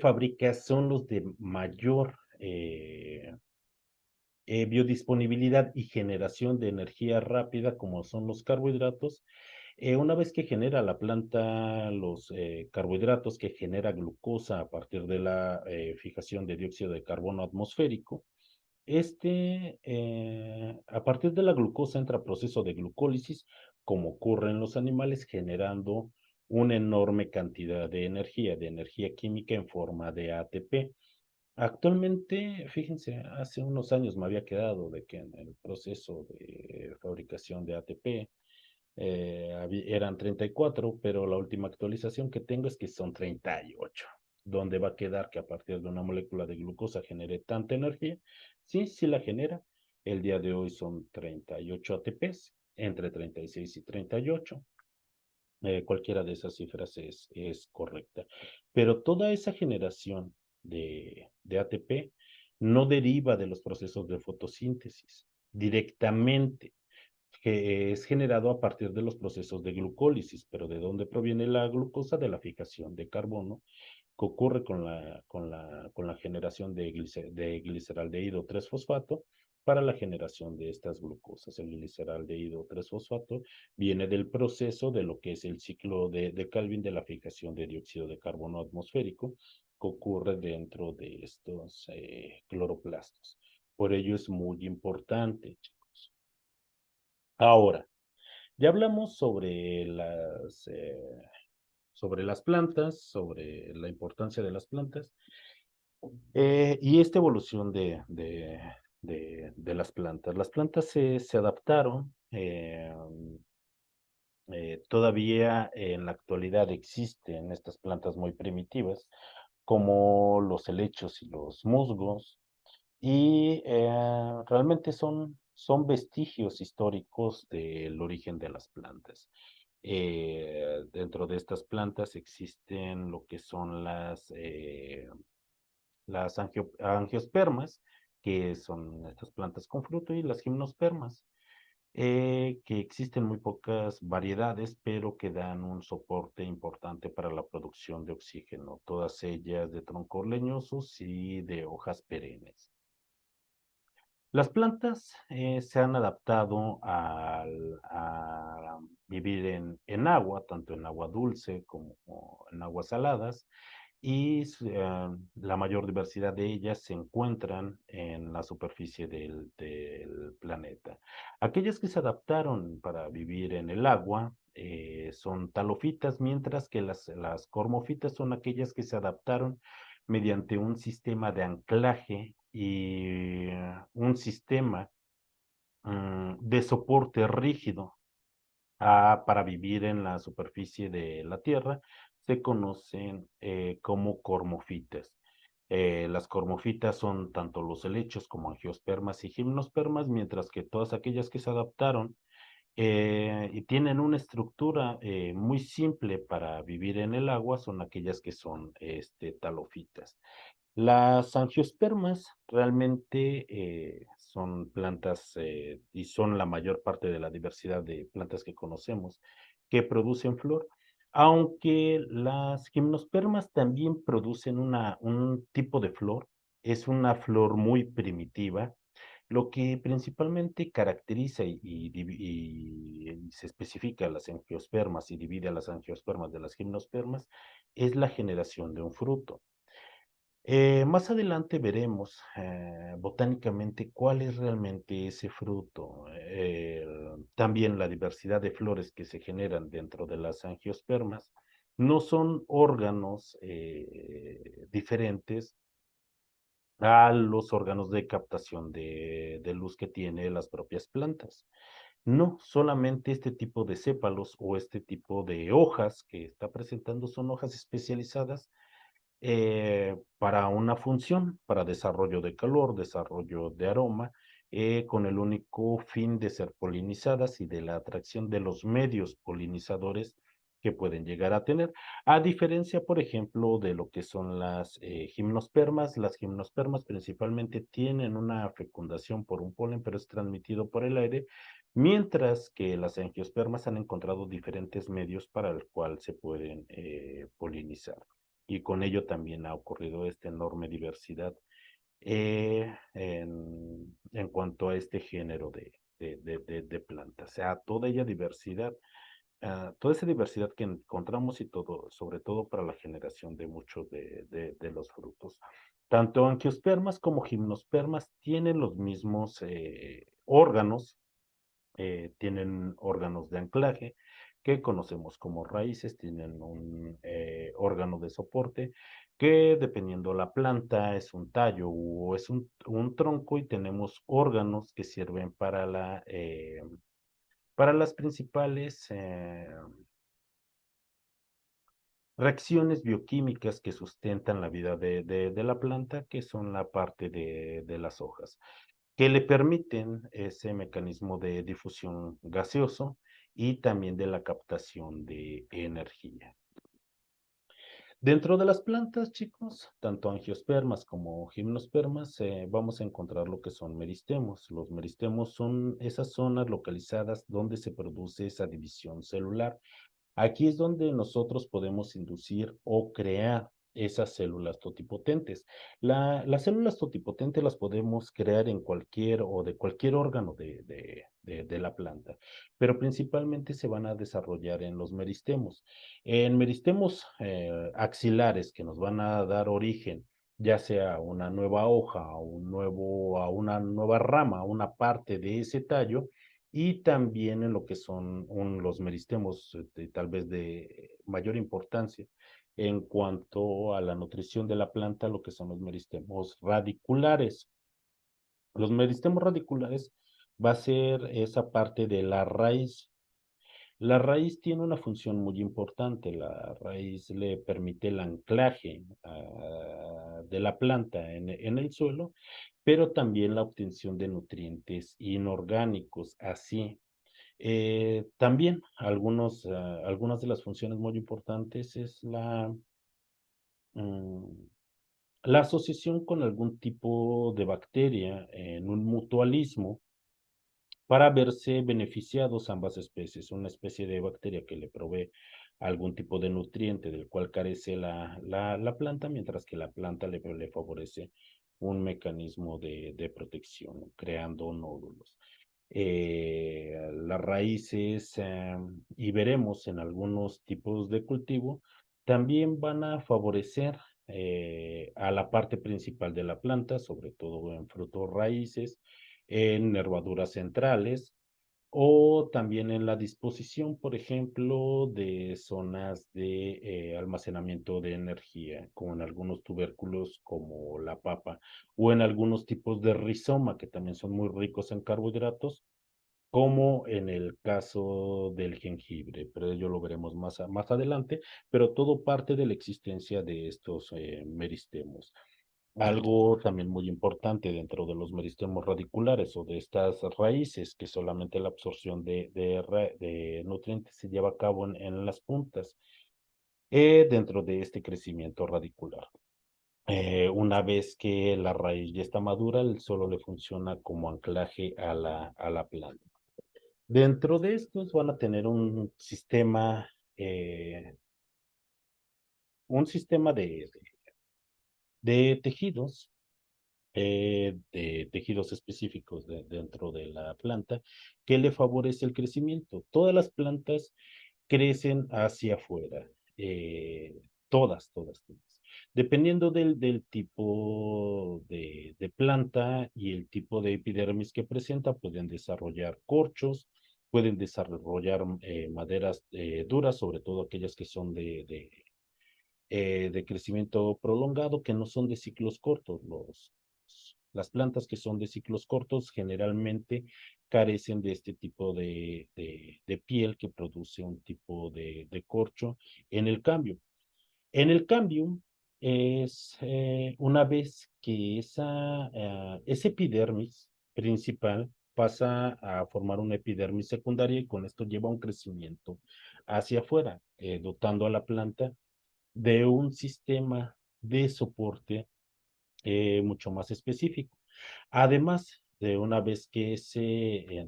fabrica son los de mayor biodisponibilidad y generación de energía rápida, como son los carbohidratos. Una vez que genera la planta los carbohidratos, que genera glucosa a partir de la fijación de dióxido de carbono atmosférico, a partir de la glucosa entra proceso de glucólisis, como ocurre en los animales, generando una enorme cantidad de energía química en forma de ATP. Actualmente, fíjense, hace unos años me había quedado de que en el proceso de fabricación de ATP eran 34, pero la última actualización que tengo es que son 38, donde va a quedar que a partir de una molécula de glucosa genere tanta energía. Sí, sí la genera. El día de hoy son 38 ATPs, entre 36 y 38. Cualquiera de esas cifras es correcta. Pero toda esa generación de ATP no deriva de los procesos de fotosíntesis directamente, que es generado a partir de los procesos de glucólisis. Pero ¿de dónde proviene la glucosa? De la fijación de carbono que ocurre con la generación de gliceraldehído 3-fosfato para la generación de estas glucosas. El gliceraldehído 3-fosfato viene del proceso de lo que es el ciclo de Calvin de la fijación de dióxido de carbono atmosférico que ocurre dentro de estos cloroplastos. Por ello es muy importante, chicos. Ahora, ya hablamos sobre las plantas, sobre la importancia de las plantas y esta evolución de las plantas. Las plantas se adaptaron, todavía en la actualidad existen estas plantas muy primitivas, como los helechos y los musgos, y realmente son vestigios históricos del origen de las plantas. Dentro de estas plantas existen lo que son las angiospermas, que son estas plantas con fruto, y las gimnospermas, que existen muy pocas variedades, pero que dan un soporte importante para la producción de oxígeno, todas ellas de troncos leñosos y de hojas perennes. Las plantas se han adaptado a vivir en agua, tanto en agua dulce como en aguas saladas, y la mayor diversidad de ellas se encuentran en la superficie del planeta. Aquellas que se adaptaron para vivir en el agua son talofitas, mientras que las cormofitas son aquellas que se adaptaron mediante un sistema de anclaje y un sistema de soporte rígido para vivir en la superficie de la Tierra. Se conocen como cormofitas. Las cormofitas son tanto los helechos como angiospermas y gimnospermas, mientras que todas aquellas que se adaptaron y tienen una estructura muy simple para vivir en el agua son aquellas que son talofitas. Las angiospermas realmente son plantas y son la mayor parte de la diversidad de plantas que conocemos que producen flor, aunque las gimnospermas también producen un tipo de flor. Es una flor muy primitiva. Lo que principalmente caracteriza y se especifica a las angiospermas y divide a las angiospermas de las gimnospermas es la generación de un fruto. Más adelante veremos botánicamente cuál es realmente ese fruto. También la diversidad de flores que se generan dentro de las angiospermas no son órganos diferentes a los órganos de captación de luz que tienen las propias plantas. No, solamente este tipo de sépalos o este tipo de hojas que está presentando son hojas especializadas para una función, para desarrollo de calor, desarrollo de aroma, con el único fin de ser polinizadas y de la atracción de los medios polinizadores que pueden llegar a tener. A diferencia, por ejemplo, de lo que son las gimnospermas principalmente tienen una fecundación por un polen, pero es transmitido por el aire, mientras que las angiospermas han encontrado diferentes medios para el cual se pueden polinizar, y con ello también ha ocurrido esta enorme diversidad en cuanto a este género de plantas. O sea, toda ella diversidad, toda esa diversidad que encontramos y todo, sobre todo para la generación de muchos de los frutos. Tanto angiospermas como gimnospermas tienen los mismos órganos, tienen órganos de anclaje que conocemos como raíces, tienen un órgano de soporte que dependiendo la planta es un tallo o es un tronco, y tenemos órganos que sirven para Para las principales reacciones bioquímicas que sustentan la vida de la planta, que son la parte de las hojas, que le permiten ese mecanismo de difusión gaseoso y también de la captación de energía. Dentro de las plantas, chicos, tanto angiospermas como gimnospermas, vamos a encontrar lo que son meristemos. Los meristemos son esas zonas localizadas donde se produce esa división celular. Aquí es donde nosotros podemos inducir o crear esas células totipotentes. Las células totipotentes las podemos crear en cualquier o de cualquier órgano de la planta, pero principalmente se van a desarrollar en los meristemos. En meristemos axilares que nos van a dar origen, ya sea una nueva hoja, a una nueva rama, una parte de ese tallo, y también en lo que son los meristemos, tal vez de mayor importancia en cuanto a la nutrición de la planta, lo que son los meristemos radiculares. Los meristemos radiculares va a ser esa parte de la raíz. La raíz tiene una función muy importante. La raíz le permite el anclaje de la planta en el suelo, pero también la obtención de nutrientes inorgánicos. Así, también algunas de las funciones muy importantes es mm, la asociación con algún tipo de bacteria en un mutualismo para verse beneficiados ambas especies. Una especie de bacteria que le provee algún tipo de nutriente del cual carece la planta, mientras que la planta le favorece un mecanismo de protección, creando nódulos. Las raíces, y veremos en algunos tipos de cultivo, también van a favorecer a la parte principal de la planta, sobre todo en frutos raíces, en nervaduras centrales o también en la disposición, por ejemplo, de zonas de almacenamiento de energía, como en algunos tubérculos como la papa, o en algunos tipos de rizoma que también son muy ricos en carbohidratos, como en el caso del jengibre, pero ello lo veremos más adelante, pero todo parte de la existencia de estos meristemos. Algo también muy importante dentro de los meristemos radiculares o de estas raíces, que solamente la absorción de nutrientes se lleva a cabo en las puntas, dentro de este crecimiento radicular. Una vez que la raíz ya está madura, el suelo le funciona como anclaje a la planta. Dentro de estos van a tener eh, un sistema de tejidos, de tejidos específicos dentro de la planta que le favorece el crecimiento. Todas las plantas crecen hacia afuera, todas. Dependiendo del tipo de planta y el tipo de epidermis que presenta, pueden desarrollar corchos, pueden desarrollar maderas duras, sobre todo aquellas que son de crecimiento prolongado, que no son de ciclos cortos. Las plantas que son de ciclos cortos generalmente carecen de este tipo de piel que produce un tipo de corcho en el cambio. En el cambio, es una vez que ese epidermis principal pasa a formar una epidermis secundaria y con esto lleva un crecimiento hacia afuera, dotando a la planta de un sistema de soporte mucho más específico. Además de una vez que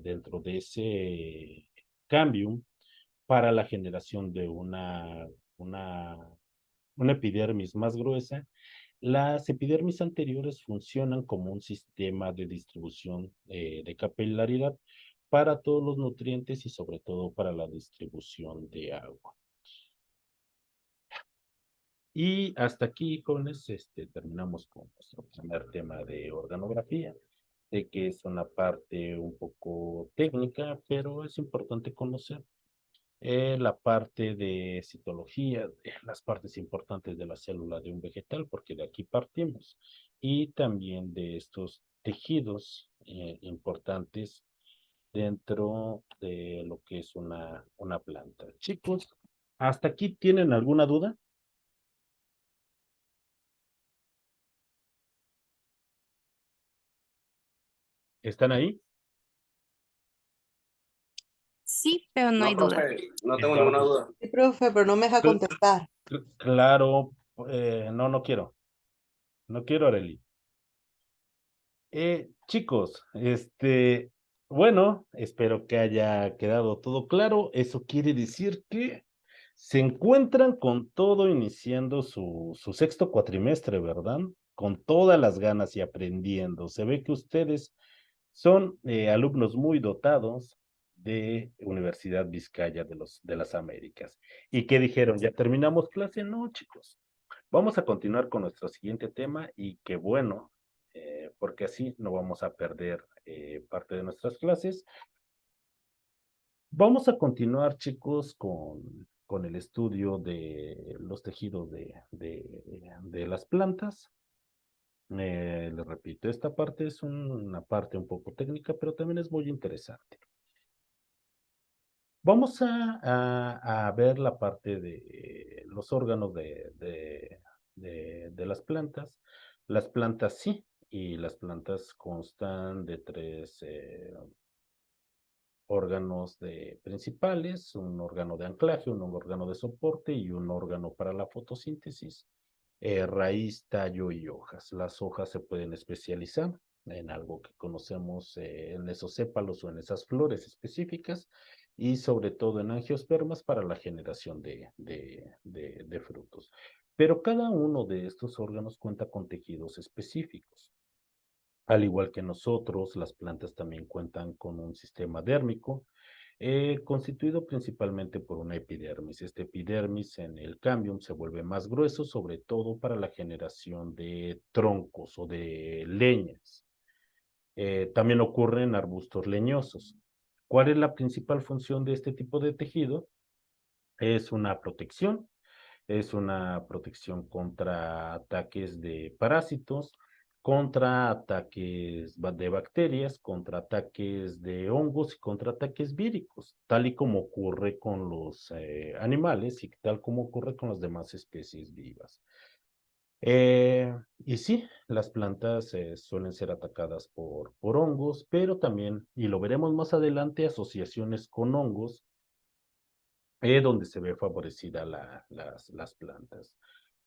dentro de ese cambio para la generación de una, una epidermis más gruesa, las epidermis anteriores funcionan como un sistema de distribución de capilaridad para todos los nutrientes y sobre todo para la distribución de agua. Y hasta aquí, jóvenes, terminamos con nuestro primer tema de organografía. Sé que es una parte un poco técnica, pero es importante conocer la parte de citología, de las partes importantes de la célula de un vegetal, porque de aquí partimos, y también de estos tejidos importantes dentro de lo que es una planta. Chicos, ¿hasta aquí tienen alguna duda? ¿Están ahí? Sí, pero no hay duda. profe, no tengo Está- ninguna duda. Sí, profe, pero no me deja Cl- contestar. Claro, no quiero. No quiero, Arely. Chicos, bueno, espero que haya quedado todo claro. Eso quiere decir que se encuentran con todo iniciando su sexto cuatrimestre, ¿verdad? Con todas las ganas y aprendiendo. Se ve que ustedes son alumnos muy dotados de Universidad Vizcaya de las Américas. ¿Y qué dijeron? ¿Ya terminamos clase? No, chicos. Vamos a continuar con nuestro siguiente tema y qué bueno, porque así no vamos a perder parte de nuestras clases. Vamos a continuar, chicos, con el estudio de los tejidos de las plantas. Les repito, esta parte es una parte un poco técnica, pero también es muy interesante. Vamos a ver la parte de los órganos de las plantas. Las plantas sí, y las plantas constan de tres órganos principales, un órgano de anclaje, un órgano de soporte y un órgano para la fotosíntesis, raíz, tallo y hojas. Las hojas se pueden especializar en algo que conocemos en esos sépalos o en esas flores específicas y sobre todo en angiospermas para la generación de frutos. Pero cada uno de estos órganos cuenta con tejidos específicos. Al igual que nosotros, las plantas también cuentan con un sistema dérmico, constituido principalmente por una epidermis. Este epidermis en el cámbium se vuelve más grueso, sobre todo para la generación de troncos o de leñas. También ocurre en arbustos leñosos. ¿Cuál es la principal función de este tipo de tejido? Es una protección contra ataques de parásitos, contra ataques de bacterias, contra ataques de hongos y contra ataques víricos, tal y como ocurre con los animales y tal como ocurre con las demás especies vivas. Y sí, las plantas suelen ser atacadas por hongos, pero también, y lo veremos más adelante, asociaciones con hongos donde se ve favorecida las plantas.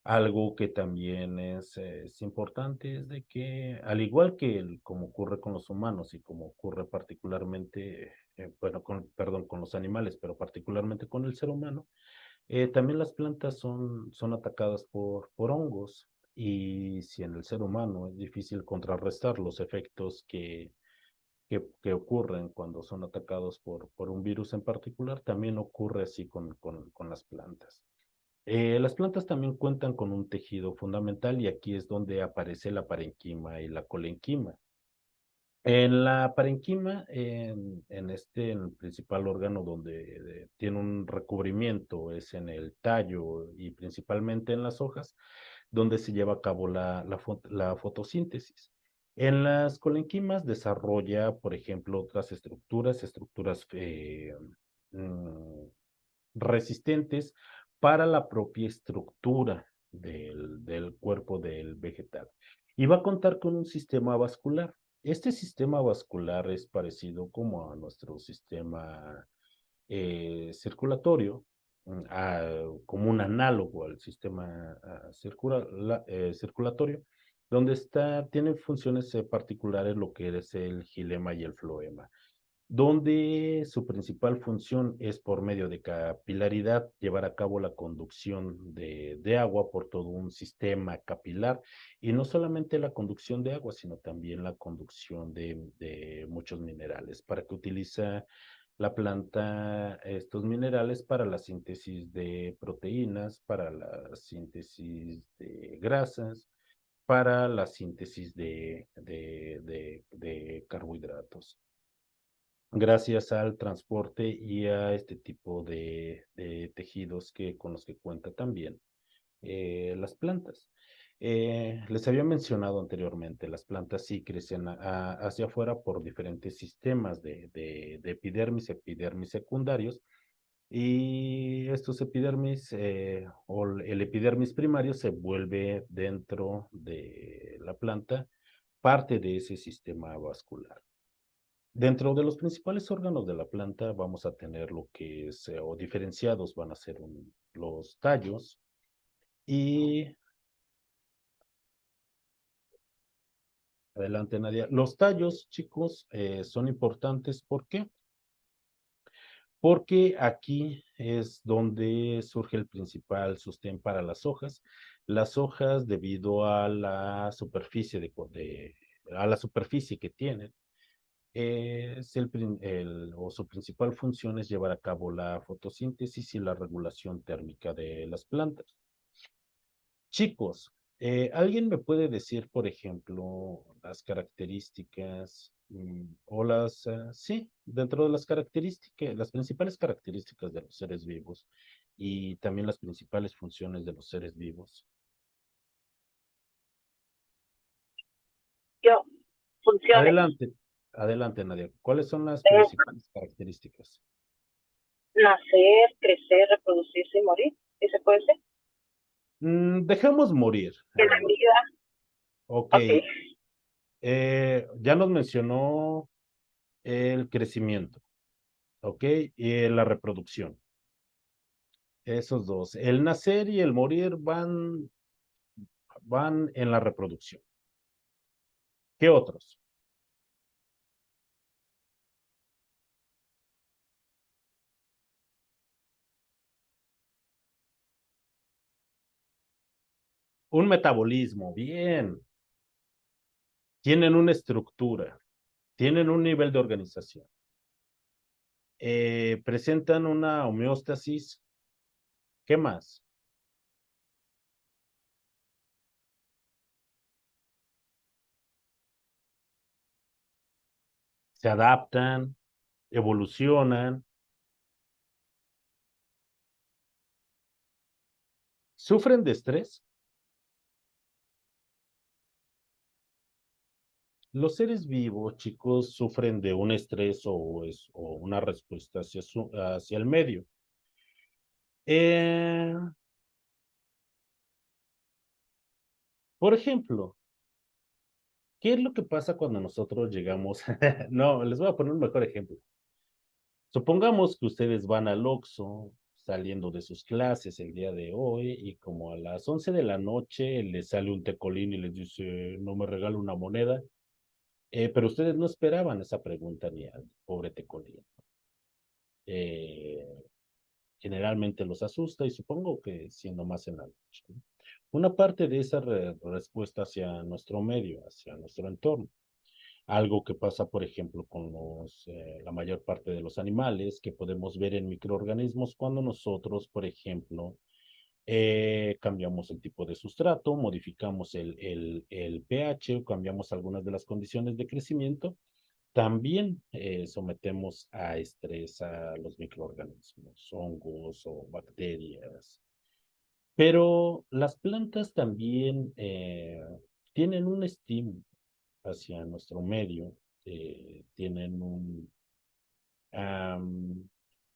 Algo que también es importante es de que, al igual que como ocurre con los humanos y como ocurre particularmente, bueno, perdón, con los animales, pero particularmente con el ser humano, también las plantas son atacadas por hongos y si en el ser humano es difícil contrarrestar los efectos que ocurren cuando son atacados por un virus en particular, también ocurre así con las plantas. Las plantas también cuentan con un tejido fundamental y aquí es donde aparece la parenquima y la colenquima. En la parenquima, en el principal órgano donde tiene un recubrimiento es en el tallo y principalmente en las hojas, donde se lleva a cabo la fotosíntesis. En las colenquimas desarrolla, por ejemplo, otras estructuras mm, resistentes para la propia estructura del cuerpo del vegetal. Y va a contar con un sistema vascular. Este sistema vascular es parecido como a nuestro sistema circulatorio, como un análogo al sistema circulatorio, donde tiene funciones particulares lo que es el xilema y el floema, donde su principal función es por medio de capilaridad llevar a cabo la conducción de agua por todo un sistema capilar y no solamente la conducción de agua, sino también la conducción de muchos minerales, para que utiliza la planta estos minerales para la síntesis de proteínas, para la síntesis de grasas, para la síntesis de carbohidratos gracias al transporte y a este tipo de tejidos con los que cuenta también las plantas. Les había mencionado anteriormente, las plantas sí crecen hacia afuera por diferentes sistemas de epidermis secundarios, y estos epidermis o el epidermis primario se vuelve dentro de la planta parte de ese sistema vascular. Dentro de los principales órganos de la planta vamos a tener lo que es, o diferenciados van a ser los tallos y... Adelante, Nadia. Los tallos, chicos, son importantes. ¿Por qué? Porque aquí es donde surge el principal sostén para las hojas. Las hojas, debido a la superficie a la superficie que tienen, o su principal función es llevar a cabo la fotosíntesis y la regulación térmica de las plantas. Chicos, ¿alguien me puede decir, por ejemplo, las características sí, dentro de las características, las principales características de los seres vivos y también las principales funciones de los seres vivos? Yo, funciones. Adelante, adelante, Nadia. ¿Cuáles son las Es principales características? nacer, crecer, reproducirse y morir. ¿Ese puede ser? Dejemos morir. De la vida. Ok. Ok. Ya nos mencionó el crecimiento, ¿ok? Y la reproducción. Esos dos. El nacer y el morir van en la reproducción. ¿Qué otros? Un metabolismo, bien. Tienen una estructura, tienen un nivel de organización. Presentan una homeostasis. ¿Qué más? Se adaptan, evolucionan, sufren de estrés. Los seres vivos, chicos, sufren de un estrés o una respuesta hacia el medio. Por ejemplo, ¿qué es lo que pasa cuando nosotros llegamos? No, les voy a poner un mejor ejemplo. Supongamos que ustedes van al Oxxo saliendo de sus clases el día de hoy y como a las 11 de la noche les sale un tecolín y les dice, no me regala una moneda. Pero ustedes no esperaban esa pregunta ni al pobre tecolín. Generalmente los asusta y supongo que siendo más en la noche, ¿no? Una parte de esa respuesta hacia nuestro medio, hacia nuestro entorno. Algo que pasa, por ejemplo, con la mayor parte de los animales que podemos ver en microorganismos cuando nosotros, por ejemplo, cambiamos el tipo de sustrato, modificamos el pH o cambiamos algunas de las condiciones de crecimiento. También sometemos a estrés a los microorganismos, hongos o bacterias. Pero las plantas también tienen un estímulo hacia nuestro medio, tienen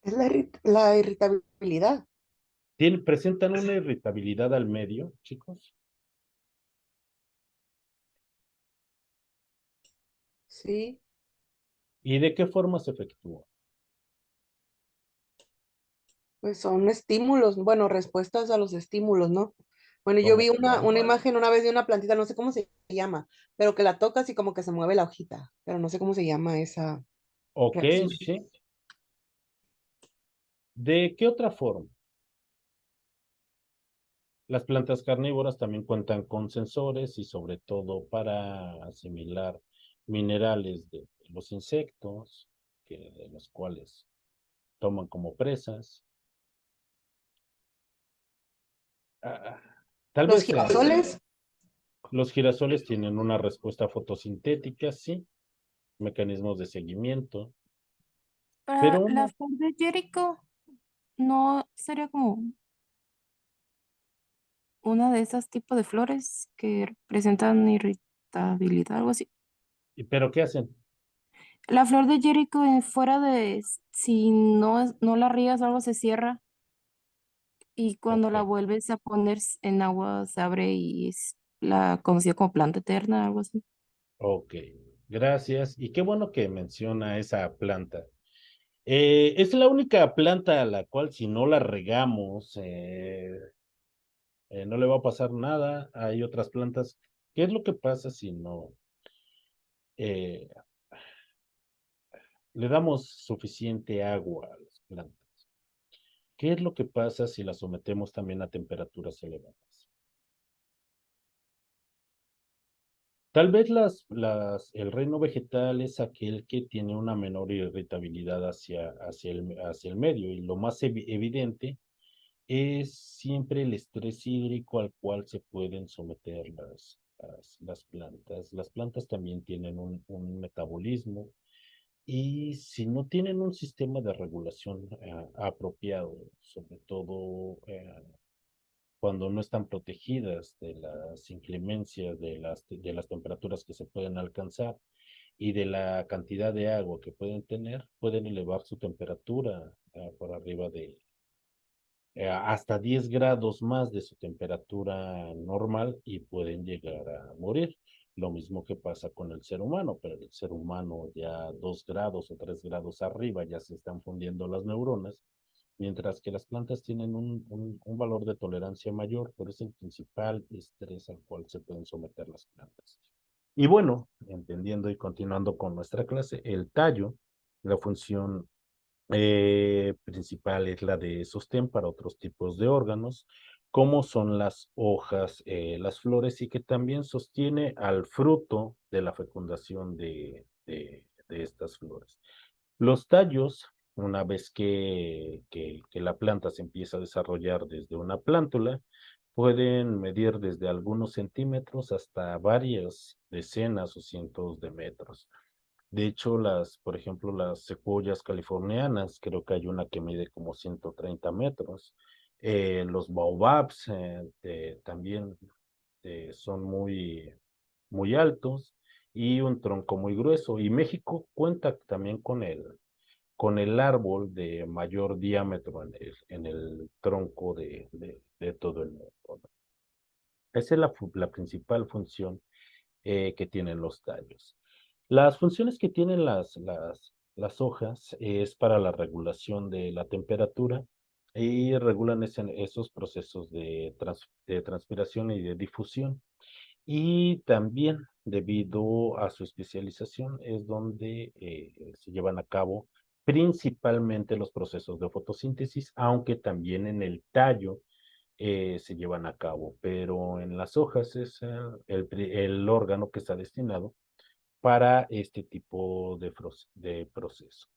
Es la irritabilidad. presentan una irritabilidad al medio, chicos. Sí, ¿Y de qué forma se efectúa? pues son estímulos, bueno, respuestas a los estímulos, ¿no? Bueno, yo ¿Cómo vi una cuál? imagen una vez de una plantita, no sé cómo se llama, pero que la tocas y como que se mueve la hojita, pero no sé cómo se llama esa Ok, reacción. sí. ¿De qué otra forma? Las plantas carnívoras también cuentan con sensores y sobre todo para asimilar minerales de los insectos, de los cuales toman como presas. Ah, tal Los vez girasoles, los girasoles tienen una respuesta fotosintética, sí, mecanismos de seguimiento, pero Para la una, flor de Jericho no sería como una de esas tipos de flores que presentan irritabilidad, algo así. ¿Pero qué hacen? La flor de Jericho, fuera de, si no, no la riegas o algo, se cierra y cuando la Ok. vuelves a poner en agua se abre y es la conocida como planta eterna, algo así. Ok, gracias. Y qué bueno que menciona esa planta. Es la única planta a la cual si no la regamos, no le va a pasar nada. Hay otras plantas. ¿Qué es lo que pasa si no eh, le damos suficiente agua a las plantas? ¿Qué es lo que pasa si las sometemos también a temperaturas elevadas? Tal vez el reino vegetal es aquel que tiene una menor irritabilidad hacia el medio y lo más evidente es siempre el estrés hídrico al cual se pueden someter las plantas. Las plantas también tienen un metabolismo y si no tienen un sistema de regulación apropiado, sobre todo cuando no están protegidas de las inclemencias de las temperaturas que se pueden alcanzar y de la cantidad de agua que pueden tener, pueden elevar su temperatura por arriba de hasta 10 grados más de su temperatura normal y pueden llegar a morir. Lo mismo que pasa con el ser humano, pero el ser humano ya 2 grados o 3 grados arriba ya se están fundiendo las neuronas, mientras que las plantas tienen un valor de tolerancia mayor, pero es el principal estrés al cual se pueden someter las plantas. Y bueno, entendiendo y continuando con nuestra clase, el tallo, la función principal es la de sostén para otros tipos de órganos, como son las hojas, las flores, y que también sostiene al fruto de la fecundación de estas flores. Los tallos, una vez que la planta se empieza a desarrollar desde una plántula, pueden medir desde algunos centímetros hasta varias decenas o cientos de metros. De hecho, por ejemplo, las secuoyas californianas, creo que hay una que mide como 130 metros. Los baobabs también son muy altos y un tronco muy grueso. Y México cuenta también con el árbol de mayor diámetro en el tronco de todo el mundo, ¿no? Esa es la principal función que tienen los tallos. Las funciones que tienen las hojas es para la regulación de la temperatura y regulan esos procesos de transpiración y de difusión. Y también, debido a su especialización, es donde se llevan a cabo principalmente los procesos de fotosíntesis, aunque también en el tallo se llevan a cabo, pero en las hojas es el órgano que está destinado para este tipo de proceso.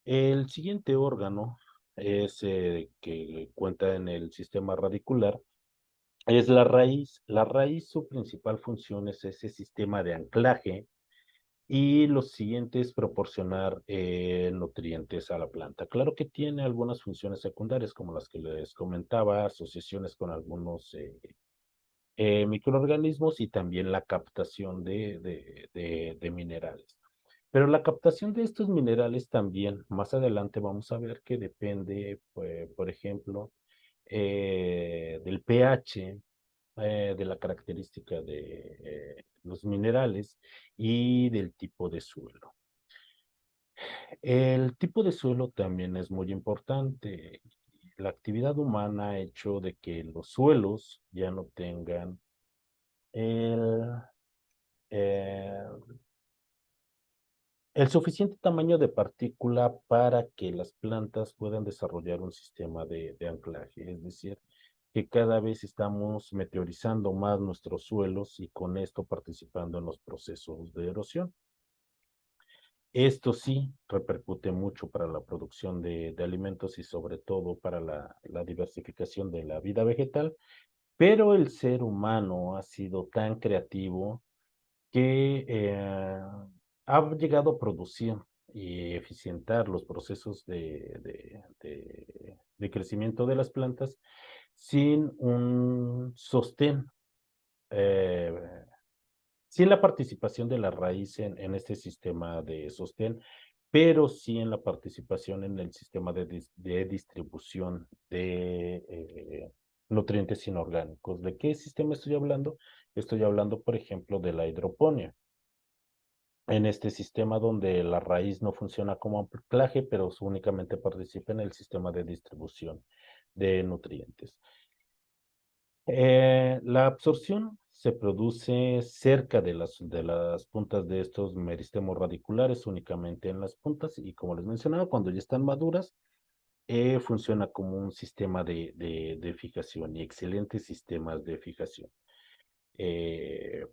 El siguiente órgano es que cuenta en el sistema radicular, es la raíz. La raíz, su principal función es ese sistema de anclaje y lo siguiente es proporcionar nutrientes a la planta. Claro que tiene algunas funciones secundarias, como las que les comentaba, asociaciones con algunos microorganismos y también la captación de minerales. Pero la captación de estos minerales también, más adelante vamos a ver que depende, pues, por ejemplo, del pH, de la característica de los minerales y del tipo de suelo. El tipo de suelo también es muy importante. La actividad humana ha hecho de que los suelos ya no tengan el, eh, el suficiente tamaño de partícula para que las plantas puedan desarrollar un sistema de anclaje. Es decir, que cada vez estamos meteorizando más nuestros suelos y con esto participando en los procesos de erosión. Esto sí repercute mucho para la producción de alimentos y sobre todo para la diversificación de la vida vegetal, pero el ser humano ha sido tan creativo que ha llegado a producir y eficientar los procesos de crecimiento de las plantas sin un sostén, eh, sin la participación de la raíz en este sistema de sostén, pero sí en la participación en el sistema de distribución de nutrientes inorgánicos. ¿De qué sistema estoy hablando? Estoy hablando, por ejemplo, de la hidroponía. En este sistema donde la raíz no funciona como anclaje, pero únicamente participa en el sistema de distribución de nutrientes. La absorción se produce cerca de las puntas de estos meristemos radiculares, únicamente en las puntas, y como les mencionaba, cuando ya están maduras, funciona como un sistema de fijación y excelentes sistemas de fijación.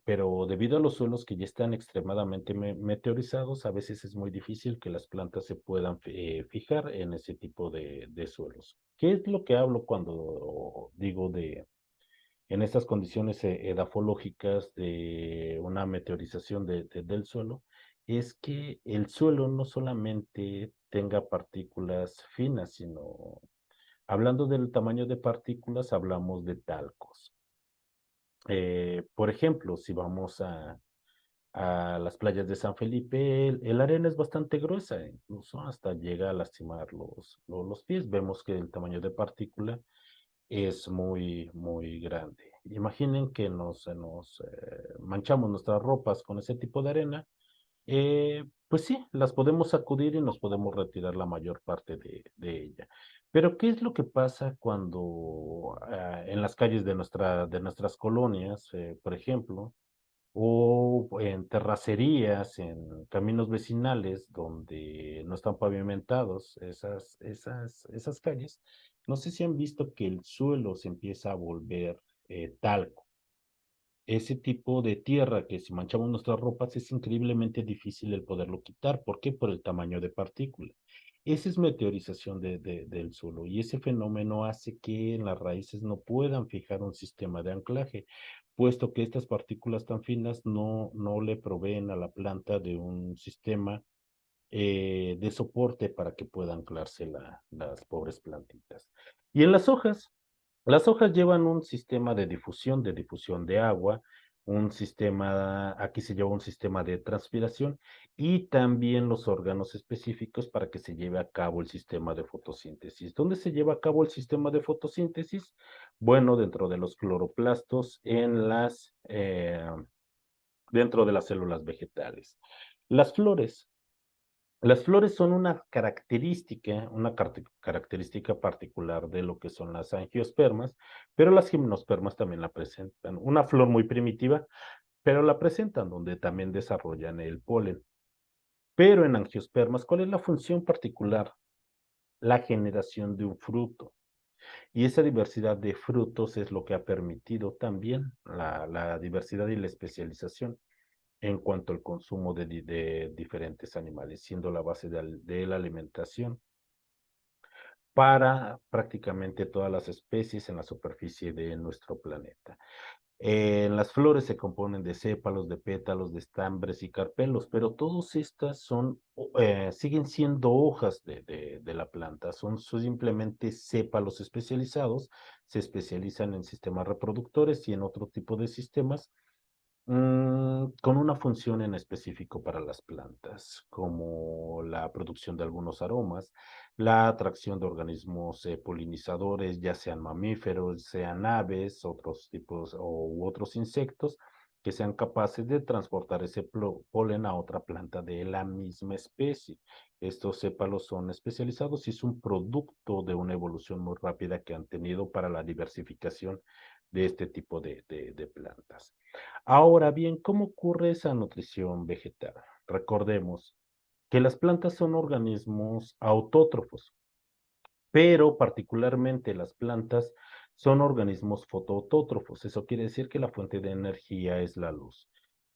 Pero debido a los suelos que ya están extremadamente meteorizados, a veces es muy difícil que las plantas se puedan fijar en ese tipo de suelos. ¿Qué es lo que hablo cuando digo en estas condiciones edafológicas de una meteorización del suelo? Es que el suelo no solamente tenga partículas finas, sino, hablando del tamaño de partículas, hablamos de talcos. Por ejemplo, si vamos a las playas de San Felipe, el arena es bastante gruesa, incluso hasta llega a lastimar los pies. Vemos que el tamaño de partícula es muy, muy grande. Imaginen que nos manchamos nuestras ropas con ese tipo de arena. Pues sí, las podemos sacudir y nos podemos retirar la mayor parte de ella. Pero ¿qué es lo que pasa cuando en las calles de nuestras colonias, por ejemplo, o en terracerías, en caminos vecinales donde no están pavimentados esas calles? No sé si han visto que el suelo se empieza a volver talco. Ese tipo de tierra que si manchamos nuestras ropas es increíblemente difícil el poderlo quitar. ¿Por qué? Por el tamaño de partícula. Esa es meteorización del suelo, y ese fenómeno hace que en las raíces no puedan fijar un sistema de anclaje, puesto que estas partículas tan finas no le proveen a la planta de un sistema de soporte para que puedan anclarse las pobres plantitas. Y en las hojas llevan un sistema de difusión de agua, un sistema, aquí se lleva un sistema de transpiración, y también los órganos específicos para que se lleve a cabo el sistema de fotosíntesis. ¿Dónde se lleva a cabo el sistema de fotosíntesis? Bueno, dentro de los cloroplastos, dentro de las células vegetales. Las flores. Las flores son una característica particular de lo que son las angiospermas, pero las gimnospermas también la presentan. Una flor muy primitiva, pero la presentan, donde también desarrollan el polen. Pero en angiospermas, ¿cuál es la función particular? La generación de un fruto. Y esa diversidad de frutos es lo que ha permitido también la diversidad y la especialización en cuanto al consumo de diferentes animales, siendo la base de la alimentación para prácticamente todas las especies en la superficie de nuestro planeta. Las flores se componen de sépalos, de pétalos, de estambres y carpelos, pero todas estas siguen siendo hojas de la planta, son simplemente sépalos especializados, se especializan en sistemas reproductores y en otro tipo de sistemas con una función en específico para las plantas, como la producción de algunos aromas, la atracción de organismos polinizadores, ya sean mamíferos, sean aves, otros tipos u otros insectos, que sean capaces de transportar ese polen a otra planta de la misma especie. Estos sépalos son especializados y es un producto de una evolución muy rápida que han tenido para la diversificación de este tipo de plantas. Ahora bien, ¿cómo ocurre esa nutrición vegetal? Recordemos que las plantas son organismos autótrofos, pero particularmente las plantas son organismos fotoautótrofos. Eso quiere decir que la fuente de energía es la luz.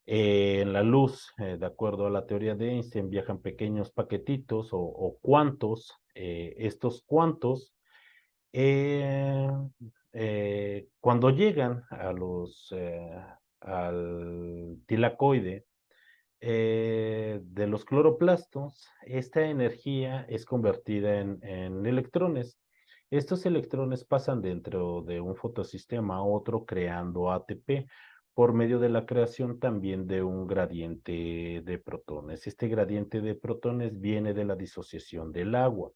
En la luz, de acuerdo a la teoría de Einstein, viajan pequeños paquetitos o cuantos. Estos cuantos, eh, cuando llegan al tilacoide de los cloroplastos, esta energía es convertida en electrones, Estos electrones pasan dentro de un fotosistema a otro creando ATP por medio de la creación también de un gradiente de protones. Este gradiente de protones viene de la disociación del agua,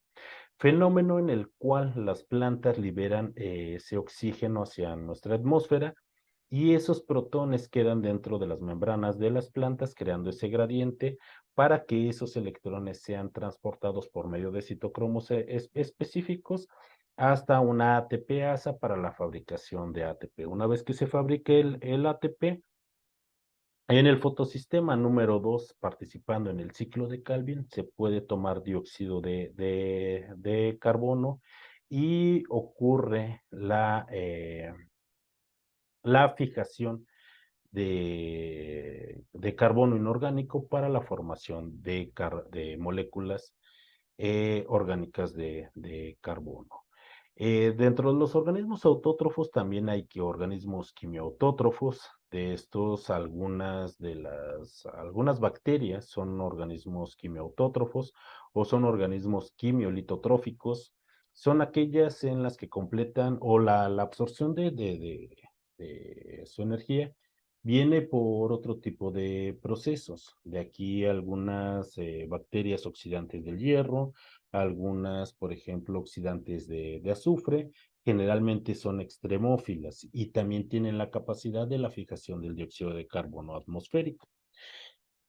fenómeno en el cual las plantas liberan ese oxígeno hacia nuestra atmósfera y esos protones quedan dentro de las membranas de las plantas creando ese gradiente para que esos electrones sean transportados por medio de citocromos específicos hasta una ATPasa para la fabricación de ATP. Una vez que se fabrique el ATP, en el fotosistema número 2, participando en el ciclo de Calvin, se puede tomar dióxido de carbono y ocurre la fijación de carbono inorgánico para la formación de moléculas orgánicas de carbono. Dentro de los organismos autótrofos también hay organismos quimiautótrofos. De estos, algunas bacterias son organismos quimiautótrofos o son organismos quimiolitotróficos. Son aquellas en las que completan o la absorción de su energía viene por otro tipo de procesos. De aquí algunas bacterias oxidantes del hierro, algunas, por ejemplo, oxidantes de azufre, generalmente son extremófilas y también tienen la capacidad de la fijación del dióxido de carbono atmosférico.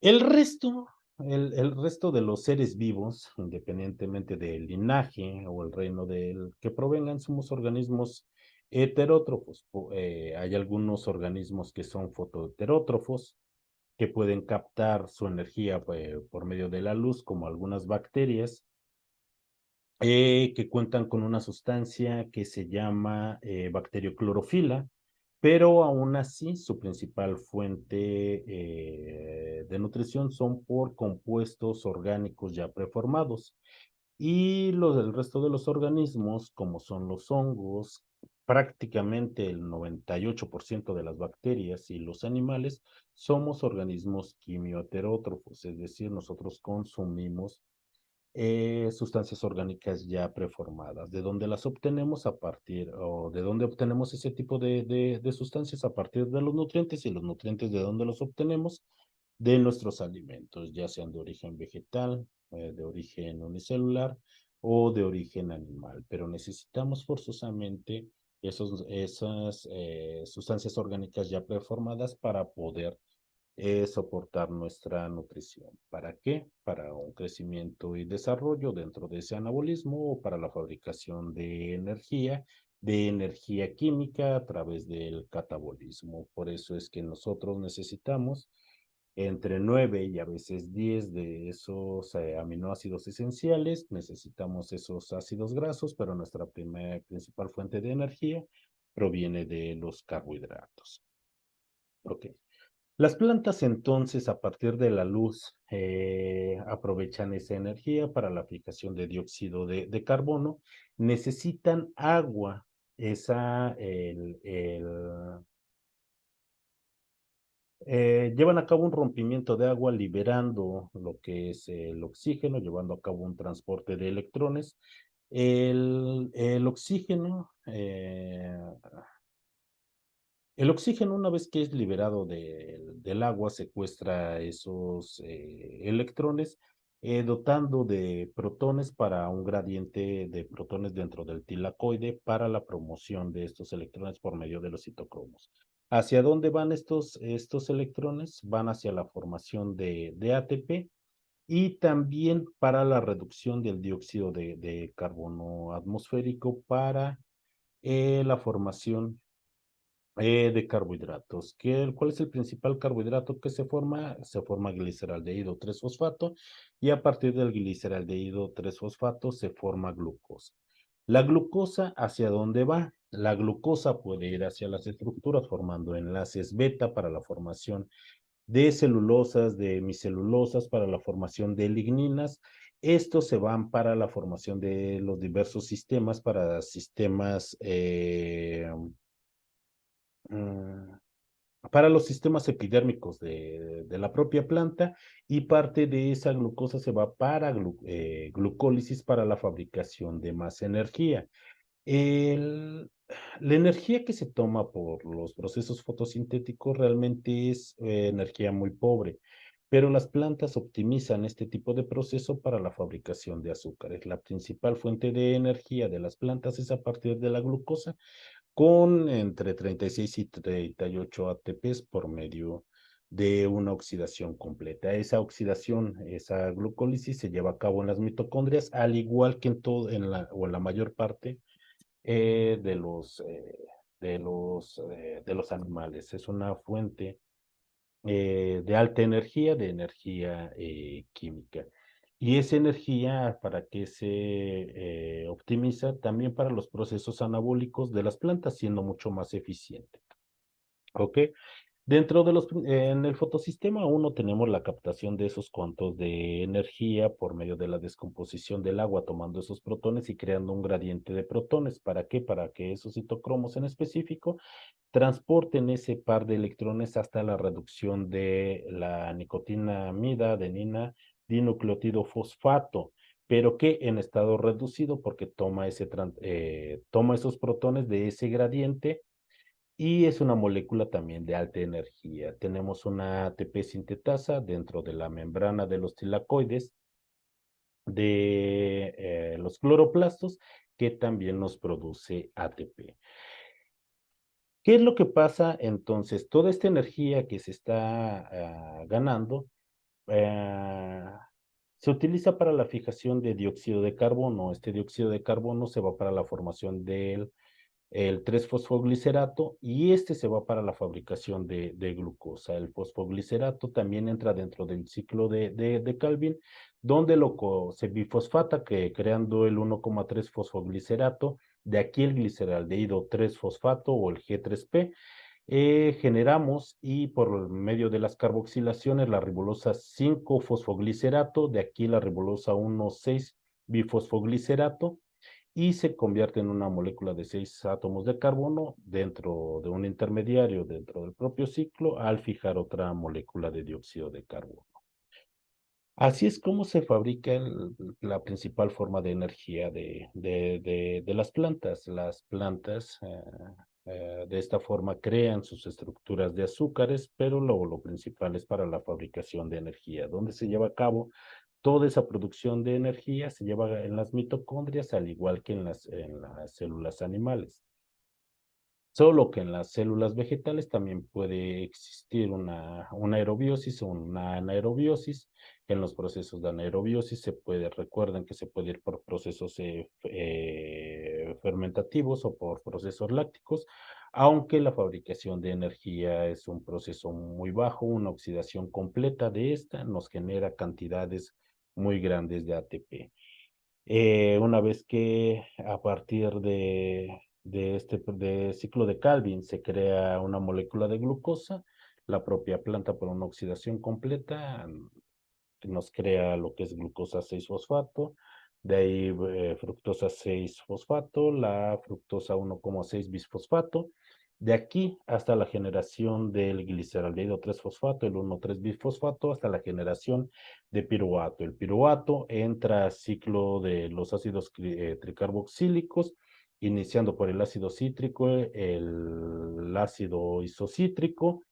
El resto de los seres vivos, independientemente del linaje o el reino del que provengan, somos organismos heterótrofos. Hay algunos organismos que son fotoheterótrofos, que pueden captar su energía por medio de la luz, como algunas bacterias, que cuentan con una sustancia que se llama bacterioclorofila, pero aún así su principal fuente de nutrición son por compuestos orgánicos ya preformados. Y el resto de los organismos, como son los hongos, prácticamente el 98% de las bacterias y los animales, somos organismos quimioheterótrofos, es decir, nosotros consumimos sustancias orgánicas ya preformadas. ¿De dónde las obtenemos? ¿De dónde obtenemos ese tipo de sustancias? A partir de los nutrientes. ¿Y los nutrientes de dónde los obtenemos? De nuestros alimentos, ya sean de origen vegetal, de origen unicelular o de origen animal. Pero necesitamos forzosamente esas sustancias orgánicas ya preformadas para poder soportar nuestra nutrición. ¿Para qué? Para un crecimiento y desarrollo dentro de ese anabolismo o para la fabricación de energía química a través del catabolismo. Por eso es que nosotros necesitamos entre 9 y a veces 10 de esos aminoácidos esenciales. Necesitamos esos ácidos grasos, pero nuestra principal fuente de energía proviene de los carbohidratos. Ok. Las plantas entonces, a partir de la luz, aprovechan esa energía para la fijación de dióxido de carbono. Necesitan agua. Llevan a cabo un rompimiento de agua liberando lo que es el oxígeno, llevando a cabo un transporte de electrones. El oxígeno, una vez que es liberado del agua, secuestra esos electrones, dotando de protones para un gradiente de protones dentro del tilacoide para la promoción de estos electrones por medio de los citocromos. ¿Hacia dónde van estos electrones? Van hacia la formación de ATP y también para la reducción del dióxido de carbono atmosférico para la formación de carbohidratos. ¿Cuál es el principal carbohidrato que se forma? Se forma gliceraldehído 3-fosfato y a partir del gliceraldehído 3-fosfato se forma glucosa. ¿La glucosa hacia dónde va? La glucosa puede ir hacia las estructuras formando enlaces beta para la formación de celulosas, de hemicelulosas, para la formación de ligninas. Estos se van para la formación de los diversos sistemas, para sistemas para los sistemas epidérmicos de la propia planta, y parte de esa glucosa se va para glucólisis para la fabricación de más energía. El- la energía que se toma por los procesos fotosintéticos realmente es energía muy pobre, pero las plantas optimizan este tipo de proceso para la fabricación de azúcares. La principal fuente de energía de las plantas es a partir de la glucosa, con entre 36 y 38 ATPs por medio de una oxidación completa. Esa oxidación, esa glucólisis se lleva a cabo en las mitocondrias, al igual que en todo, o en la mayor parte eh, de los, eh, de los animales. Es una fuente de alta energía, de energía química. Y esa energía, ¿para qué se optimiza? También para los procesos anabólicos de las plantas, siendo mucho más eficiente. ¿Ok? Dentro de en el fotosistema 1 tenemos la captación de esos cuantos de energía por medio de la descomposición del agua, tomando esos protones y creando un gradiente de protones. ¿Para qué? Para que esos citocromos en específico transporten ese par de electrones hasta la reducción de la nicotinamida, adenina, dinucleotido fosfato, pero que en estado reducido porque toma esos protones de ese gradiente y es una molécula también de alta energía. Tenemos una ATP sintetasa dentro de la membrana de los tilacoides de los cloroplastos que también nos produce ATP. ¿Qué es lo que pasa entonces? Toda esta energía que se está ganando se utiliza para la fijación de dióxido de carbono. Este dióxido de carbono se va para la formación del el 3-fosfoglicerato y este se va para la fabricación de glucosa. El fosfoglicerato también entra dentro del ciclo de Calvin, donde se bifosfata, que creando el 1,3 fosfoglicerato, de aquí el gliceraldehído 3-fosfato o el G3P, generamos y por medio de las carboxilaciones la ribolosa 5-fosfoglicerato, de aquí la ribolosa 1,6 bifosfoglicerato, y se convierte en una molécula de 6 átomos de carbono dentro de un intermediario dentro del propio ciclo al fijar otra molécula de dióxido de carbono. Así es como se fabrica la principal forma de energía de las plantas. Las plantas de esta forma crean sus estructuras de azúcares, pero lo principal es para la fabricación de energía, donde se lleva a cabo toda esa producción de energía, se lleva en las mitocondrias, al igual que en las células animales. Solo que en las células vegetales también puede existir una aerobiosis o una anaerobiosis. En los procesos de anaerobiosis recuerden que se puede ir por procesos fermentativos o por procesos lácticos, aunque la fabricación de energía es un proceso muy bajo, una oxidación completa de esta nos genera cantidades muy grandes de ATP. Una vez que a partir de ciclo de Calvin se crea una molécula de glucosa, la propia planta por una oxidación completa nos crea lo que es glucosa 6-fosfato, de ahí fructosa 6-fosfato, la fructosa 1,6 bisfosfato, de aquí hasta la generación del gliceraldehído 3-fosfato, el 1,3 bisfosfato, hasta la generación de piruvato. El piruvato entra al ciclo de los ácidos tricarboxílicos, iniciando por el ácido cítrico, el ácido isocítrico,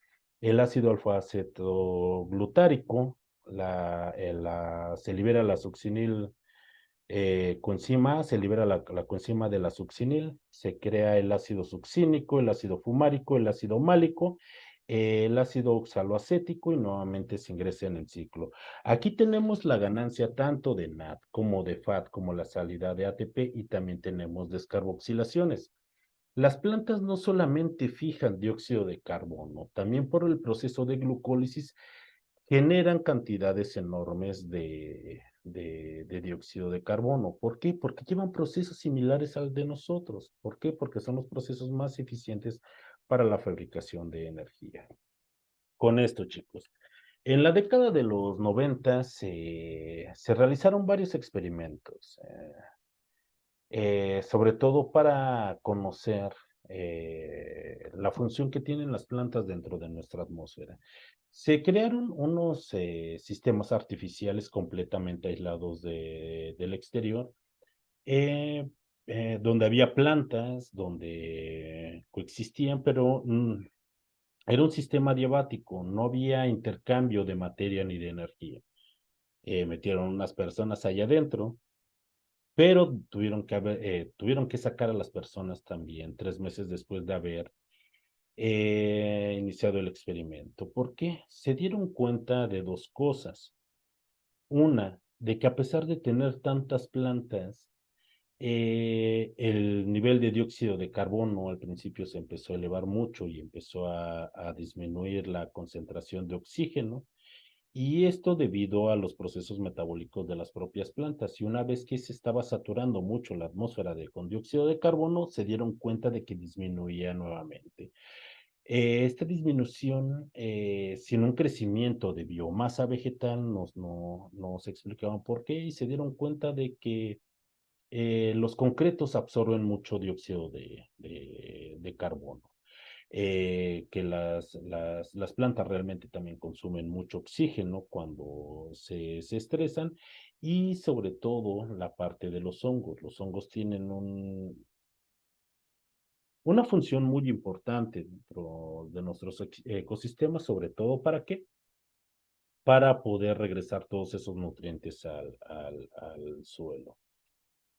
el ácido alfa-acetoglutárico, se libera la succinil coenzima A, se libera la coenzima de la succinil, se crea el ácido succínico, el ácido fumárico, el ácido málico, el ácido oxaloacético y nuevamente se ingresa en el ciclo. Aquí tenemos la ganancia tanto de NAD como de FAT, como la salida de ATP y también tenemos descarboxilaciones. Las plantas no solamente fijan dióxido de carbono, también por el proceso de glucólisis generan cantidades enormes de dióxido de carbono. ¿Por qué? Porque llevan procesos similares al de nosotros. ¿Por qué? Porque son los procesos más eficientes para la fabricación de energía. Con esto, chicos. En la década de los 90 se realizaron varios experimentos, sobre todo para conocer la función que tienen las plantas dentro de nuestra atmósfera. Se crearon unos sistemas artificiales completamente aislados del exterior, donde había plantas, donde coexistían, pero era un sistema adiabático, no había intercambio de materia ni de energía. Metieron unas personas allá adentro, pero tuvieron que sacar a las personas también 3 meses después de haber iniciado el experimento. ¿Por qué? Se dieron cuenta de dos cosas. Una, de que a pesar de tener tantas plantas, el nivel de dióxido de carbono al principio se empezó a elevar mucho y empezó a disminuir la concentración de oxígeno. Y esto debido a los procesos metabólicos de las propias plantas. Y una vez que se estaba saturando mucho la atmósfera con dióxido de carbono, se dieron cuenta de que disminuía nuevamente. Esta disminución, sin un crecimiento de biomasa vegetal, no se explicaban por qué y se dieron cuenta de que los concretos absorben mucho dióxido de carbono. Que las plantas realmente también consumen mucho oxígeno cuando se estresan y sobre todo la parte de los hongos. Los hongos tienen una función muy importante dentro de nuestros ecosistemas, sobre todo ¿para qué? Para poder regresar todos esos nutrientes al suelo.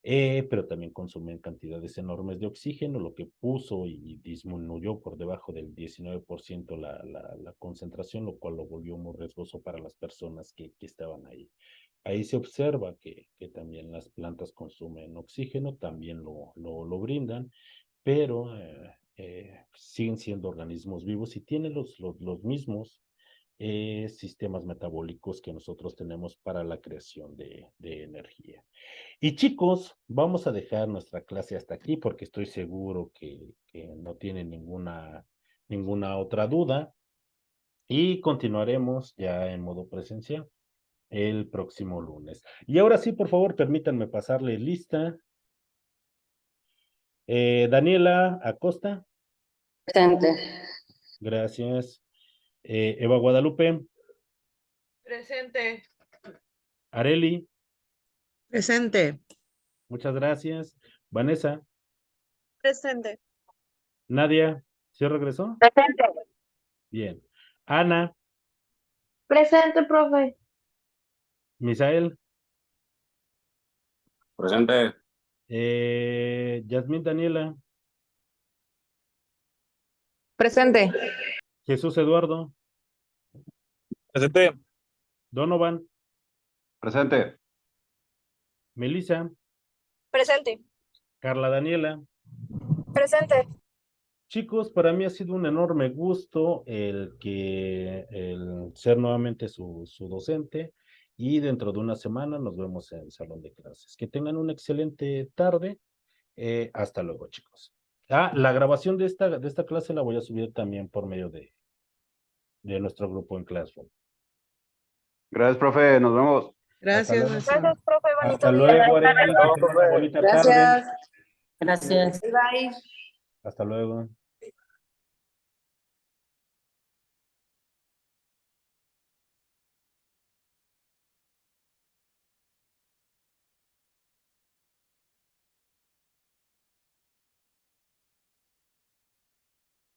Pero también consumen cantidades enormes de oxígeno, lo que puso y disminuyó por debajo del 19% la concentración, lo cual lo volvió muy riesgoso para las personas que estaban ahí. Ahí se observa que también las plantas consumen oxígeno, también lo brindan, pero siguen siendo organismos vivos y tienen los mismos sistemas metabólicos que nosotros tenemos para la creación de energía. Y chicos, vamos a dejar nuestra clase hasta aquí porque estoy seguro que no tienen ninguna otra duda y continuaremos ya en modo presencial el próximo lunes. Y ahora sí, por favor, permítanme pasarle lista. Daniela Acosta. Presente. Gracias. Eva Guadalupe. Presente. Areli. Presente. Muchas gracias. Vanessa. Presente. Nadia. ¿Sí regresó? Presente. Bien. Ana. Presente, profe. Misael. Presente. Yasmín Daniela. Presente. Jesús Eduardo. Presente. Donovan. Presente. Melissa. Presente. Carla Daniela. Presente. Chicos, para mí ha sido un enorme gusto el ser nuevamente su docente y dentro de una semana nos vemos en el salón de clases. Que tengan una excelente tarde. Hasta luego, chicos. La grabación de esta clase la voy a subir también por medio de nuestro grupo en Classroom. Gracias, profe. Nos vemos. Gracias, luego. maestra. Gracias, profe. Bonito Hasta día. luego, Arely, que tengan una bonita tarde. Gracias. Bye. Hasta luego.